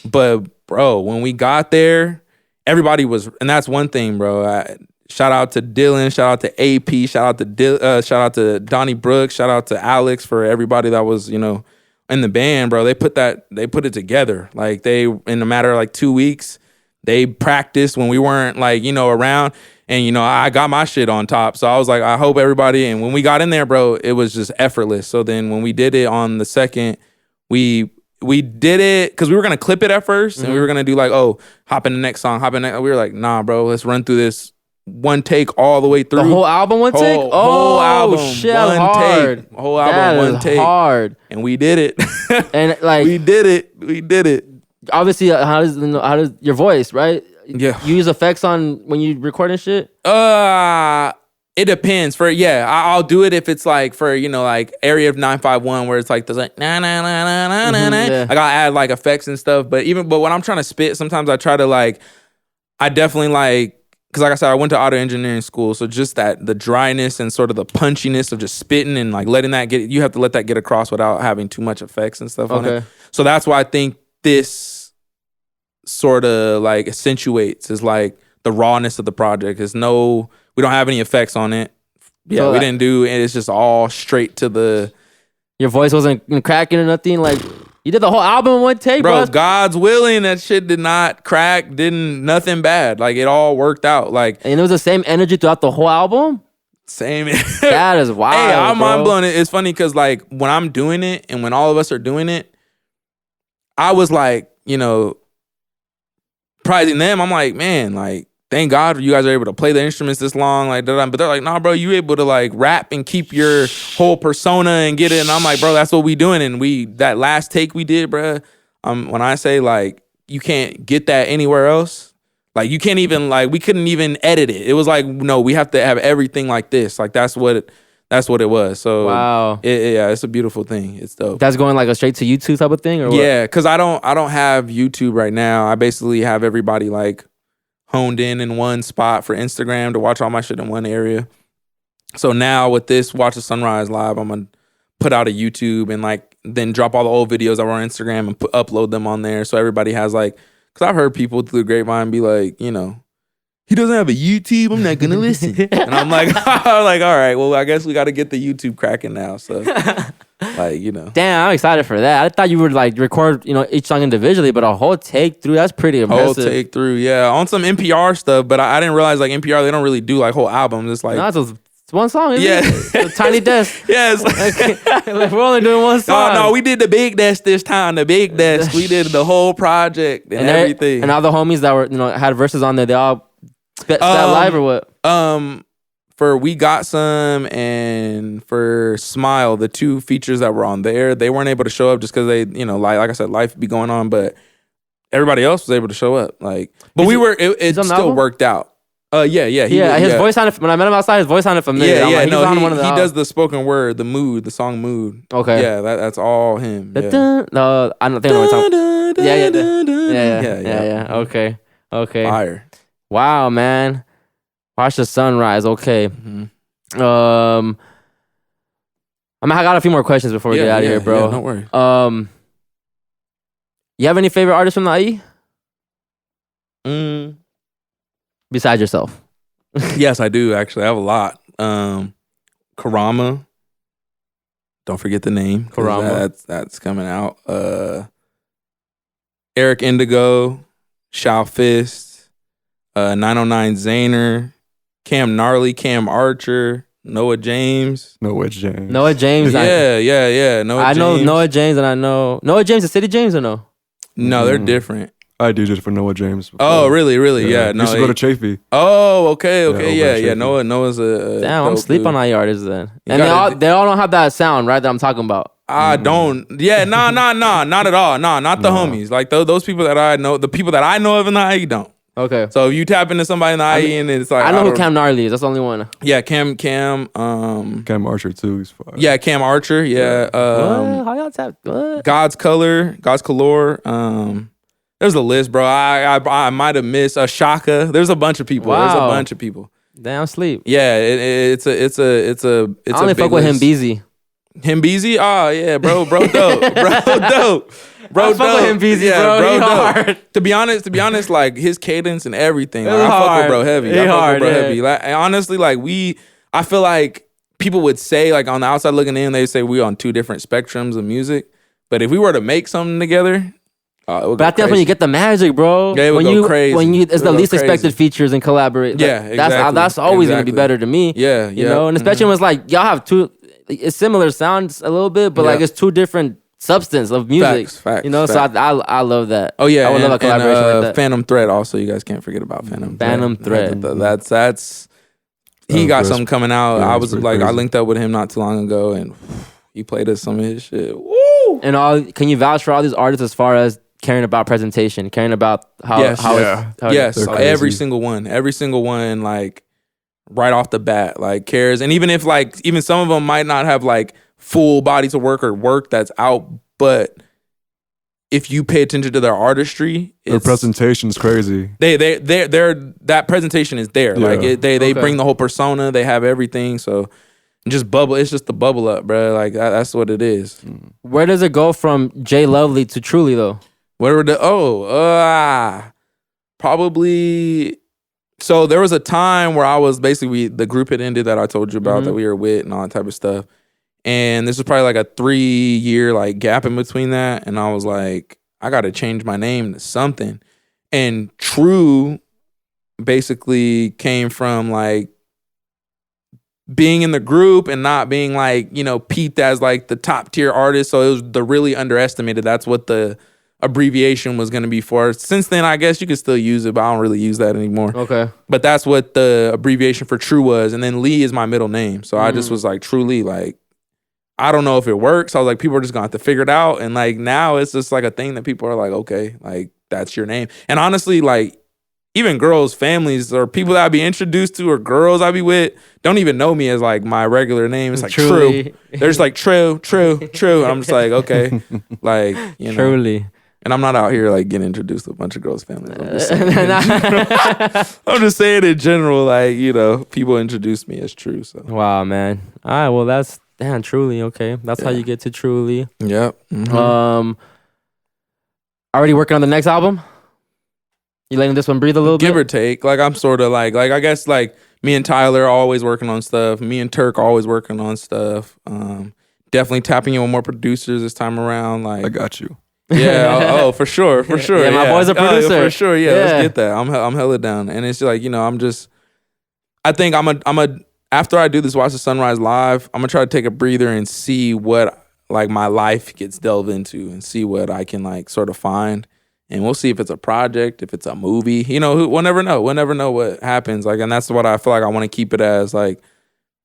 [SPEAKER 2] But bro, when we got there, everybody was, and that's one thing, bro. Shout out to Dylan. Shout out to AP. Shout out to Donnie Brooks. Shout out to Alex for everybody that was, you know, in the band, bro. They put it together. Like they, in a matter of like 2 weeks, they practiced when we weren't like, you know, around. And, you know, I got my shit on top. So I was like, I hope everybody. And when we got in there, bro, it was just effortless. So then when we did it on the second, we did it because we were going to clip it at first. And we were going to do like, oh, hop in the next song, We were like, nah, bro, let's run through this one take all the way through.
[SPEAKER 1] The whole album one take?
[SPEAKER 2] Whole album,
[SPEAKER 1] shit,
[SPEAKER 2] one
[SPEAKER 1] hard.
[SPEAKER 2] take. Whole album, one take.
[SPEAKER 1] Hard.
[SPEAKER 2] And we did it.
[SPEAKER 1] And like
[SPEAKER 2] we did it.
[SPEAKER 1] Obviously, how does your voice, right?
[SPEAKER 2] Yeah.
[SPEAKER 1] You use effects on when you record and shit?
[SPEAKER 2] It depends. I'll do it if it's like for, you know, like Area of 951 where it's like there's like na na na na na na na.
[SPEAKER 1] Yeah.
[SPEAKER 2] I gotta add like effects and stuff. But when I'm trying to spit, sometimes I try to like, I definitely like, because like I said, I went to auto engineering school, so just the dryness and sort of the punchiness of just spitting and like letting that you have to let that get across without having too much effects and stuff on it. So that's why I think this sort of like accentuates is like the rawness of the project. We don't have any effects on it. Yeah, so we didn't do it. It's just all straight to the.
[SPEAKER 1] Your voice wasn't cracking or nothing. Like you did the whole album in one take, bro.
[SPEAKER 2] God's willing, that shit did not crack. Nothing bad. Like it all worked out. Like,
[SPEAKER 1] and it was the same energy throughout the whole album.
[SPEAKER 2] Same.
[SPEAKER 1] That is wild.
[SPEAKER 2] Hey, I'm
[SPEAKER 1] bro.
[SPEAKER 2] mind blown. It's funny because like when I'm doing it and when all of us are doing it, I was like, you know, prizing them. I'm like, man, like, thank God you guys are able to play the instruments this long. Like, but they're like, nah, bro, you able to like rap and keep your whole persona and get it. And I'm like, bro, that's what we doing. And that last take we did, bro. When I say like, you can't get that anywhere else. Like you can't even like, we couldn't even edit it. It was like, no, we have to have everything like this. Like that's what it was. So
[SPEAKER 1] wow,
[SPEAKER 2] it's a beautiful thing. It's dope.
[SPEAKER 1] That's going like a straight to YouTube type of thing, or what?
[SPEAKER 2] Yeah, because I don't have YouTube right now. I basically have everybody like honed in one spot for Instagram to watch all my shit in one area. So now with this Watch the Sunrise Live, I'm gonna put out a YouTube and like then drop all the old videos that were on Instagram and upload them on there. So everybody has like, because I've heard people through the grapevine be like, you know, he doesn't have a YouTube, I'm not gonna listen. And I'm like, all right, well, I guess we got to get the YouTube cracking now. So, like, you know,
[SPEAKER 1] damn, I'm excited for that. I thought you would like record, you know, each song individually, but a whole take through, that's pretty impressive.
[SPEAKER 2] Whole take through, yeah, on some NPR stuff. But I didn't realize like NPR, they don't really do like whole albums. It's like,
[SPEAKER 1] no, it's one song, isn't it? It's a tiny desk.
[SPEAKER 2] Yeah, it's
[SPEAKER 1] like, we're only doing one song.
[SPEAKER 2] No, we did the big desk this time. The big desk, we did the whole project and everything.
[SPEAKER 1] And all the homies that were, you know, had verses on there, they all spit live or what?
[SPEAKER 2] For We Got Some and for Smile, the two features that were on there, they weren't able to show up just because they, you know, like I said, life be going on. But everybody else was able to show up. Like, but it still worked out. Yeah.
[SPEAKER 1] His voice sounded, when I met him outside, his voice sounded familiar.
[SPEAKER 2] Yeah,
[SPEAKER 1] like,
[SPEAKER 2] he does the spoken word, the song Mood.
[SPEAKER 1] Okay.
[SPEAKER 2] Yeah, that's all him.
[SPEAKER 1] Yeah. No, I don't think I know what Yeah. Okay.
[SPEAKER 2] Fire.
[SPEAKER 1] Wow, man. Watch the sunrise. Okay.
[SPEAKER 2] Mm-hmm.
[SPEAKER 1] I got a few more questions before we get out of here, bro.
[SPEAKER 2] Yeah, don't worry.
[SPEAKER 1] You have any favorite artists from the IE? Besides yourself?
[SPEAKER 2] Yes, I do, actually. I have a lot. Karama. Don't forget the name.
[SPEAKER 1] Karama.
[SPEAKER 2] That's coming out. Eric Indigo. Shao Fist. 909 Zaner. Cam Gnarly. Cam Archer. Noah James.
[SPEAKER 3] Noah James.
[SPEAKER 2] Yeah.
[SPEAKER 1] I know Noah James, and I know Noah James. The City James, or no?
[SPEAKER 2] No, they're different.
[SPEAKER 3] I DJed for Noah James before.
[SPEAKER 2] Oh, really? Yeah.
[SPEAKER 3] No, used to go to Chafee.
[SPEAKER 2] Oh, okay. Yeah. Noah's a
[SPEAKER 1] damn. I'm sleep on IE artists then, and they all don't have that sound, right? That I'm talking about.
[SPEAKER 2] I don't. Yeah, nah, not at all. Nah, not the homies. Like those people that I know, the people that I know of in the IE don't.
[SPEAKER 1] Okay.
[SPEAKER 2] So if you tap into somebody in the IE and it's like,
[SPEAKER 1] I know who Cam Gnarly is. That's the only one.
[SPEAKER 2] Yeah, Cam.
[SPEAKER 3] Cam Archer too. He's fire.
[SPEAKER 2] Yeah, Cam Archer. Yeah.
[SPEAKER 1] What? How y'all tap? What?
[SPEAKER 2] God's Color. There's a list, bro. I might have missed Shaka. There's a bunch of people.
[SPEAKER 1] Wow.
[SPEAKER 2] There's a bunch of people.
[SPEAKER 1] Damn, sleep.
[SPEAKER 2] Yeah, it's a
[SPEAKER 1] I only fuck with him, Beezy.
[SPEAKER 2] Him Beezy? Oh yeah, bro dope. Bro
[SPEAKER 1] fuck with him Beezy, bro. He hard.
[SPEAKER 2] To be honest, like his cadence and everything. Like, I fuck
[SPEAKER 1] hard.
[SPEAKER 2] with bro heavy.
[SPEAKER 1] He
[SPEAKER 2] I fuck
[SPEAKER 1] hard,
[SPEAKER 2] with bro
[SPEAKER 1] yeah.
[SPEAKER 2] heavy. Like honestly, like I feel like people would say, like on the outside looking in, they say we on two different spectrums of music. But if we were to make something together, it would
[SPEAKER 1] But I think that's when you get the magic, bro.
[SPEAKER 2] Yeah, it would
[SPEAKER 1] when
[SPEAKER 2] go crazy.
[SPEAKER 1] When
[SPEAKER 2] It
[SPEAKER 1] it's
[SPEAKER 2] would
[SPEAKER 1] the
[SPEAKER 2] go
[SPEAKER 1] least
[SPEAKER 2] crazy.
[SPEAKER 1] expected features and collaborate.
[SPEAKER 2] Yeah, exactly.
[SPEAKER 1] That's always gonna be
[SPEAKER 2] Exactly.
[SPEAKER 1] better to me.
[SPEAKER 2] Yeah,
[SPEAKER 1] you know, and especially when it's like y'all have two. It's similar sounds a little bit, but like it's two different substance of music.
[SPEAKER 2] Facts,
[SPEAKER 1] you know,
[SPEAKER 2] facts.
[SPEAKER 1] so I love that.
[SPEAKER 2] Oh yeah,
[SPEAKER 1] I would love a collaboration like that.
[SPEAKER 2] Phantom Thread also. You guys can't forget about Phantom
[SPEAKER 1] Thread.
[SPEAKER 2] That's he got something coming out.
[SPEAKER 3] Yeah,
[SPEAKER 2] I
[SPEAKER 3] it's
[SPEAKER 2] was
[SPEAKER 3] pretty
[SPEAKER 2] like, I
[SPEAKER 3] crazy.
[SPEAKER 2] linked up with him not too long ago, and he played us some of his shit. Woo!
[SPEAKER 1] And can you vouch for all these artists as far as caring about presentation, caring about how
[SPEAKER 2] Yes.
[SPEAKER 1] how
[SPEAKER 3] Yeah.
[SPEAKER 1] it's, how
[SPEAKER 2] Yes,
[SPEAKER 3] They're
[SPEAKER 2] every
[SPEAKER 3] crazy.
[SPEAKER 2] single one, like right off the bat, like cares. And even if like even some of them might not have like full bodies of work or work that's out, but if you pay attention to their artistry,
[SPEAKER 3] Their
[SPEAKER 2] it's,
[SPEAKER 3] presentation is crazy.
[SPEAKER 2] they're that presentation is there.
[SPEAKER 3] Yeah.
[SPEAKER 2] Like they
[SPEAKER 1] Okay.
[SPEAKER 2] bring the whole persona, they have everything. So just bubble. It's just the bubble up, bro. Like that's what it is.
[SPEAKER 1] Where does it go from J Lovely to Tru-Lee though?
[SPEAKER 2] Where were probably. So there was a time where I was basically the group had ended that I told you about that we were with and all that type of stuff. And this was probably like a 3-year like gap in between that. And I was like, I got to change my name to something. And True basically came from like being in the group and not being like, you know, peeped as like the top tier artist. So it was the really underestimated. That's what the abbreviation was going to be for. Since then, I guess you could still use it, but I don't really use that anymore.
[SPEAKER 1] Okay.
[SPEAKER 2] But that's what the abbreviation for True was. And then Lee is my middle name. So I just was like, Tru-Lee. Like, I don't know if it works. I was like, people are just going to have to figure it out. And like now it's just like a thing that people are like, okay, like that's your name. And honestly, like even girls' families or people that I'd be introduced to or girls I'd be with don't even know me as like my regular name. It's like
[SPEAKER 1] Tru-Lee.
[SPEAKER 2] True. They're just like True. And I'm just like, okay. Like, you know.
[SPEAKER 1] Tru-Lee.
[SPEAKER 2] And I'm not out here like getting introduced to a bunch of girls' families. I'm just saying, I'm just saying in general, like, you know, people introduce me as True. So
[SPEAKER 1] Wow, man. All right, well that's Tru-Lee. Okay, that's how you get to Tru-Lee.
[SPEAKER 2] yep.
[SPEAKER 1] Already working on the next album. You letting this one breathe a little
[SPEAKER 2] Give
[SPEAKER 1] bit?
[SPEAKER 2] or take. Like I'm sort of like I guess like me and Tyler are always working on stuff. Me and Turk are always working on stuff. Definitely tapping in with more producers this time around. Like
[SPEAKER 3] I got you.
[SPEAKER 2] yeah, oh for sure.
[SPEAKER 1] Yeah, my boy's a producer.
[SPEAKER 2] for sure, yeah,
[SPEAKER 1] Yeah.
[SPEAKER 2] let's get that. I'm hella down, and it's like, you know, I think I'm a after I do this Watch the Sunrise live, I'm gonna try to take a breather and see what like my life gets delved into and see what I can like sort of find, and we'll see if it's a project, if it's a movie. You know, we'll never know. We'll never know what happens. Like, and that's what I feel like I want to keep it as. Like,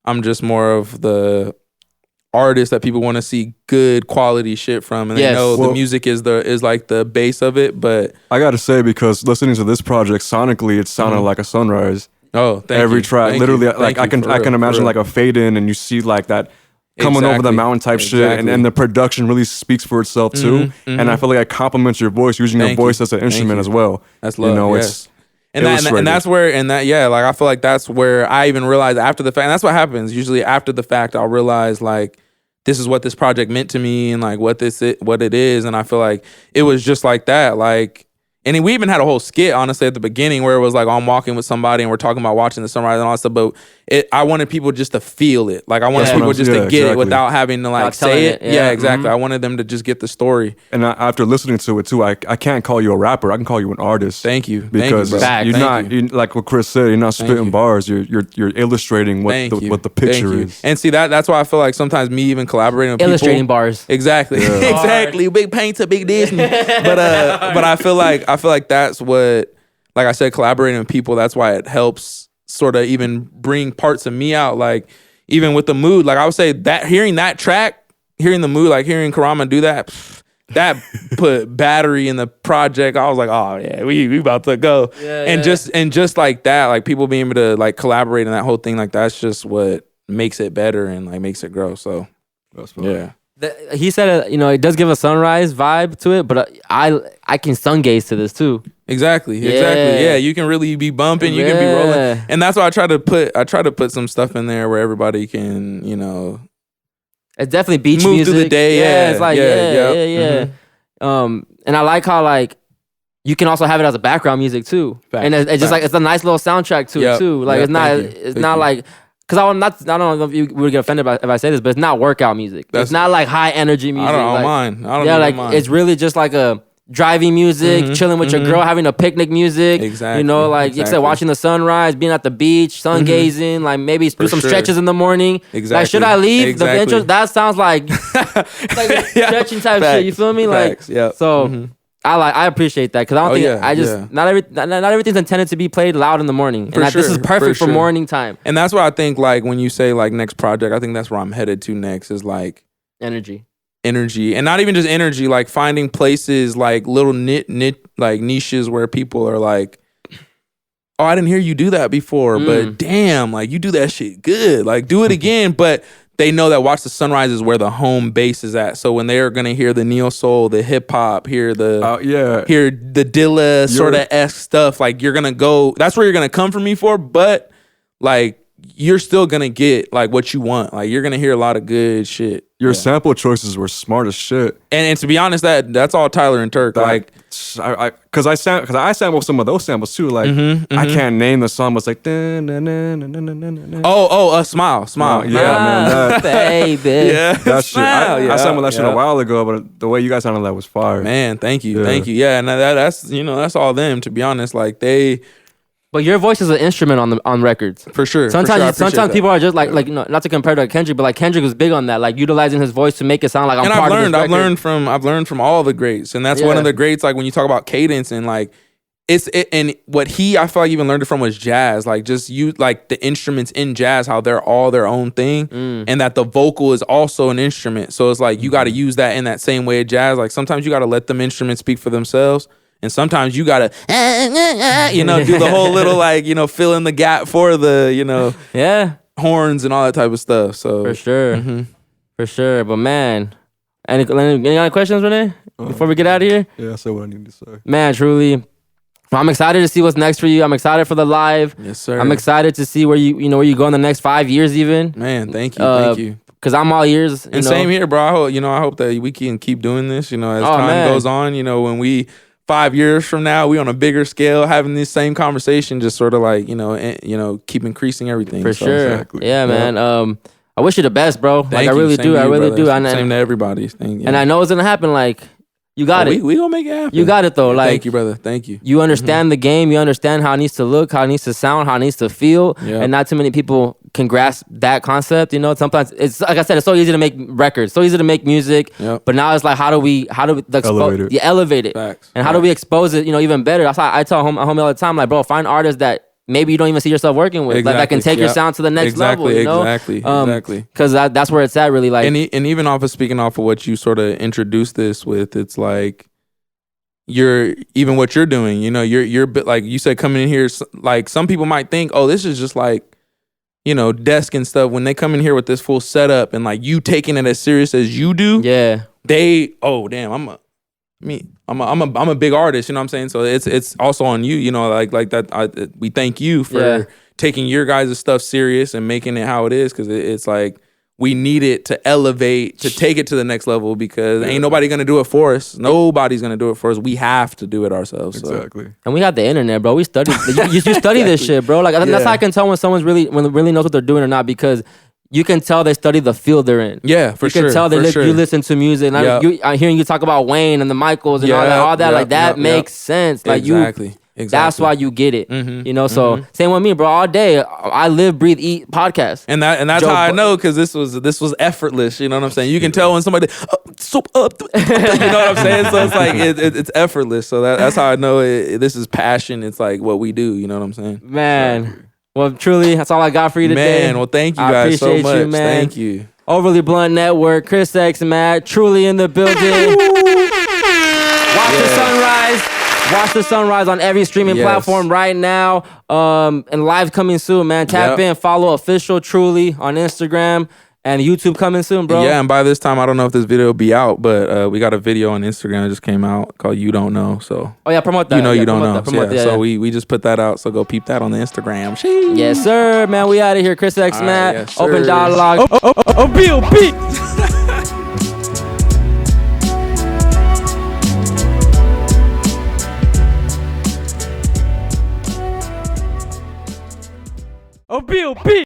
[SPEAKER 2] I'm just more of the artist that people want to see good quality shit from, and
[SPEAKER 1] Yes.
[SPEAKER 2] they know the
[SPEAKER 3] Well-
[SPEAKER 2] music is like the base of it. But
[SPEAKER 3] I got to say, because listening to this project sonically, it sounded like a sunrise.
[SPEAKER 2] oh, thank
[SPEAKER 3] Every
[SPEAKER 2] you.
[SPEAKER 3] track,
[SPEAKER 2] Thank
[SPEAKER 3] literally,
[SPEAKER 2] you.
[SPEAKER 3] like
[SPEAKER 2] Thank you, for
[SPEAKER 3] I
[SPEAKER 2] real,
[SPEAKER 3] can
[SPEAKER 2] for
[SPEAKER 3] imagine
[SPEAKER 2] real.
[SPEAKER 3] like a fade in, and you see like that coming over the
[SPEAKER 2] Exactly.
[SPEAKER 3] mountain type shit,
[SPEAKER 2] Exactly.
[SPEAKER 3] and the production really speaks for itself too. And I feel like it complements your voice, using your
[SPEAKER 2] Thank you.
[SPEAKER 3] voice as an
[SPEAKER 2] Thank
[SPEAKER 3] instrument
[SPEAKER 2] you.
[SPEAKER 3] as well.
[SPEAKER 2] That's love.
[SPEAKER 3] You know,
[SPEAKER 2] yes.
[SPEAKER 3] it's
[SPEAKER 2] and that's where like I feel like that's where I even realized after the fact. And that's what happens usually after the fact. I'll realize like this is what this project meant to me and like what it is. And I feel like it was just like that. Like, and we even had a whole skit honestly at the beginning where it was like I'm walking with somebody and we're talking about watching the sunrise and all that stuff. But I wanted people just to feel it. Like I wanted
[SPEAKER 1] Yeah.
[SPEAKER 2] people just to
[SPEAKER 3] Yeah,
[SPEAKER 2] get it
[SPEAKER 3] exactly.
[SPEAKER 2] without having to like
[SPEAKER 1] Without telling
[SPEAKER 2] say it.
[SPEAKER 1] it,
[SPEAKER 2] Yeah,
[SPEAKER 1] yeah.
[SPEAKER 2] exactly. I wanted them to just get the story.
[SPEAKER 3] And after listening to it too, I can't call you a rapper. I can call you an artist.
[SPEAKER 2] Thank you.
[SPEAKER 3] Because
[SPEAKER 2] Thank you, bro.
[SPEAKER 1] Facts.
[SPEAKER 3] you're
[SPEAKER 2] Thank
[SPEAKER 3] not you, like what Chris said. You're not spitting
[SPEAKER 2] you.
[SPEAKER 3] bars. You're illustrating what
[SPEAKER 2] Thank you.
[SPEAKER 3] what the
[SPEAKER 2] Thank
[SPEAKER 3] picture
[SPEAKER 2] you.
[SPEAKER 3] is.
[SPEAKER 2] And see that's why I feel like sometimes me even collaborating with
[SPEAKER 1] Illustrating
[SPEAKER 2] people,
[SPEAKER 1] bars.
[SPEAKER 2] exactly, exactly. Big painter, big Disney. but I feel like that's what, like I said, collaborating with people. That's why it helps sort of even bring parts of me out. Like even with the mood, like I would say that hearing that track, hearing the mood, like hearing Karama do that. That put battery in the project. I was like, oh yeah, we about to go. And just like that, like people being able to like collaborate in that whole thing, like that's just what makes it better and like makes it grow. So
[SPEAKER 3] That's fine.
[SPEAKER 2] yeah.
[SPEAKER 1] He said, it does give a sunrise vibe to it, but I can sun gaze to this too.
[SPEAKER 2] Exactly.
[SPEAKER 1] Yeah.
[SPEAKER 2] Yeah, you can really be bumping, you can be rolling.
[SPEAKER 1] Yeah.
[SPEAKER 2] And that's why I try to put some stuff in there where everybody can,
[SPEAKER 1] it's definitely beach
[SPEAKER 2] Move
[SPEAKER 1] music.
[SPEAKER 2] through the day. Yeah,
[SPEAKER 1] it's like yeah. And I like how like you can also have it as a background music too,
[SPEAKER 2] Facts.
[SPEAKER 1] and it's just like it's a nice little soundtrack to it too. Like
[SPEAKER 2] Yep.
[SPEAKER 1] it's not
[SPEAKER 2] Thank you.
[SPEAKER 1] it's
[SPEAKER 2] Thank
[SPEAKER 1] not
[SPEAKER 2] you.
[SPEAKER 1] like because I don't know if you would get offended if I say this, but it's not workout music. It's not like high energy music.
[SPEAKER 2] I don't
[SPEAKER 1] like,
[SPEAKER 2] mind. I don't
[SPEAKER 1] yeah,
[SPEAKER 2] even
[SPEAKER 1] like
[SPEAKER 2] mind.
[SPEAKER 1] it's really just like a driving music, chilling with your girl, having a picnic music.
[SPEAKER 2] Exactly.
[SPEAKER 1] You know, like you said, watching the sunrise, being at the beach, sun gazing, like maybe do some
[SPEAKER 2] sure.
[SPEAKER 1] stretches in the morning.
[SPEAKER 2] Exactly.
[SPEAKER 1] Like, should I leave?
[SPEAKER 2] Exactly.
[SPEAKER 1] The intro, that sounds like like a stretching type shit. You feel me?
[SPEAKER 2] Facts.
[SPEAKER 1] Like
[SPEAKER 2] Yep.
[SPEAKER 1] so. I appreciate that because I don't think I just not everything's intended to be played loud in the morning, and this is perfect for morning time.
[SPEAKER 2] And that's why I think like when you say like next project, I think that's where I'm headed to next is like
[SPEAKER 1] energy,
[SPEAKER 2] and not even just energy, like finding places like little like niches where people are like, oh, I didn't hear you do that before, but damn, like you do that shit good, like do it again, but. They know that Watch the Sunrise is where the home base is at. So when they're gonna hear the neo soul, the hip hop, hear the Dilla sort of esque stuff, like you're gonna go. That's where you're gonna come for me for. But like you're still gonna get like what you want. Like you're gonna hear a lot of good shit.
[SPEAKER 3] Your sample choices were smart as shit.
[SPEAKER 2] And to be honest, that's all Tyler and Turk. Like
[SPEAKER 3] because I sampled some of those samples too. Like I can't name the song, but it's like
[SPEAKER 2] smile.
[SPEAKER 3] Yeah, man,
[SPEAKER 1] baby.
[SPEAKER 2] Yeah,
[SPEAKER 3] that shit. I sampled that shit
[SPEAKER 2] yeah.
[SPEAKER 3] a while ago, but the way you guys sounded that was fire.
[SPEAKER 2] Man, thank you. Yeah, and that's that's all them. To be honest, like they.
[SPEAKER 1] But your voice is an instrument on records.
[SPEAKER 2] For sure.
[SPEAKER 1] Sometimes people are just like not to compare to Kendrick, but like Kendrick was big on that, like utilizing his voice to make it sound like I'm part of this record.
[SPEAKER 2] I've learned from all the greats, and that's one of the greats. Like when you talk about cadence and like and what I feel like even learned it from was jazz. Like just like the instruments in jazz, how they're all their own thing, and that the vocal is also an instrument. So it's like you got to use that in that same way of jazz. Like sometimes you got to let them instruments speak for themselves. And sometimes you gotta, do the whole little like, fill in the gap for the, horns and all that type of stuff. So
[SPEAKER 1] for sure. But man, any other questions, Renee? Before we get out of here?
[SPEAKER 3] Yeah, I said what I need to say.
[SPEAKER 1] Man, truly, I'm excited to see what's next for you. I'm excited for the live.
[SPEAKER 2] Yes, sir.
[SPEAKER 1] I'm excited to see where where you go in the next 5 years, even.
[SPEAKER 2] Man, thank you.
[SPEAKER 1] Because I'm all ears.
[SPEAKER 2] And same here, bro. I hope that we can keep doing this. As time goes on. When we 5 years from now, we on a bigger scale, having this same conversation, just sort of like, keep increasing everything.
[SPEAKER 1] For sure.
[SPEAKER 3] Exactly.
[SPEAKER 1] Yeah, man. I wish you the best, bro.
[SPEAKER 2] Thank
[SPEAKER 1] like
[SPEAKER 2] you.
[SPEAKER 1] I really
[SPEAKER 2] Same
[SPEAKER 1] do.
[SPEAKER 2] to
[SPEAKER 1] I
[SPEAKER 2] you,
[SPEAKER 1] really
[SPEAKER 2] brother.
[SPEAKER 1] do.
[SPEAKER 2] Same to everybody.
[SPEAKER 1] And I know it's gonna happen. Like you got it.
[SPEAKER 2] We gonna make it happen.
[SPEAKER 1] You got it though. Like
[SPEAKER 2] thank you, brother. Thank you.
[SPEAKER 1] You understand the game. You understand how it needs to look, how it needs to sound, how it needs to feel.
[SPEAKER 2] Yep.
[SPEAKER 1] And not too many people can grasp that concept. Sometimes it's like I said, it's so easy to make records, so easy to make music.
[SPEAKER 2] Yep.
[SPEAKER 1] But now it's like, how do we elevate it?
[SPEAKER 2] Facts.
[SPEAKER 1] And how do we expose it? Even better. That's why I tell homie all the time, like, bro, find artists that maybe you don't even see yourself working with, like that can take your sound to the next level.
[SPEAKER 2] Exactly.
[SPEAKER 1] Because that's where it's at, really. Like,
[SPEAKER 2] and even speaking off of what you sort of introduced this with, it's like even what you're doing. You're like you said, coming in here. Like some people might think, oh, this is just like desk and stuff. When they come in here with this full setup and like you taking it as serious as you do, damn, I'm a big artist, you know what I'm saying? So it's also on you, like that. We thank you for taking your guys' stuff serious and making it how it is, because it's like we need it to elevate, to take it to the next level, because ain't nobody gonna do it for us. Nobody's gonna do it for us. We have to do it ourselves.
[SPEAKER 3] Exactly.
[SPEAKER 2] So.
[SPEAKER 1] And we got the internet, bro. We study. You study this shit, bro. Like that's how I can tell when someone's really knows what they're doing or not, because you can tell they study the field they're in.
[SPEAKER 2] Yeah, for sure.
[SPEAKER 1] You can tell you listen to music. And I'm hearing you talk about Wayne and the Michaels and all that. Like that makes sense. Like
[SPEAKER 2] exactly.
[SPEAKER 1] That's why you get it. So same with me, bro. All day I live, breathe, eat podcast.
[SPEAKER 2] And that's how I know, because this was effortless. You know what I'm saying? You can tell when somebody you know what I'm saying? So it's like it's effortless. So that's how I know this is passion. It's like what we do. You know what I'm saying?
[SPEAKER 1] Man. Well, truly, that's all I got for you today.
[SPEAKER 2] Man, well, thank you guys so much. You, thank you.
[SPEAKER 1] Overly Blunt Network, Chris X, Matt, Tru-Lee in the building. Watch the sunrise on every streaming platform right now. And live coming soon, man. Tap in, follow OfficialTrulee on Instagram. And YouTube coming soon, bro.
[SPEAKER 2] Yeah, and by this time, I don't know if this video will be out, but we got a video on Instagram that just came out called You Don't Know. So
[SPEAKER 1] promote that.
[SPEAKER 2] You don't know. So we just put that out. So go peep that on the Instagram. Sheesh.
[SPEAKER 1] Yes, sir, man. We out of here. Chris X, Matt.
[SPEAKER 2] Yes,
[SPEAKER 1] Open dialogue.
[SPEAKER 2] OPOP.
[SPEAKER 1] Bill B.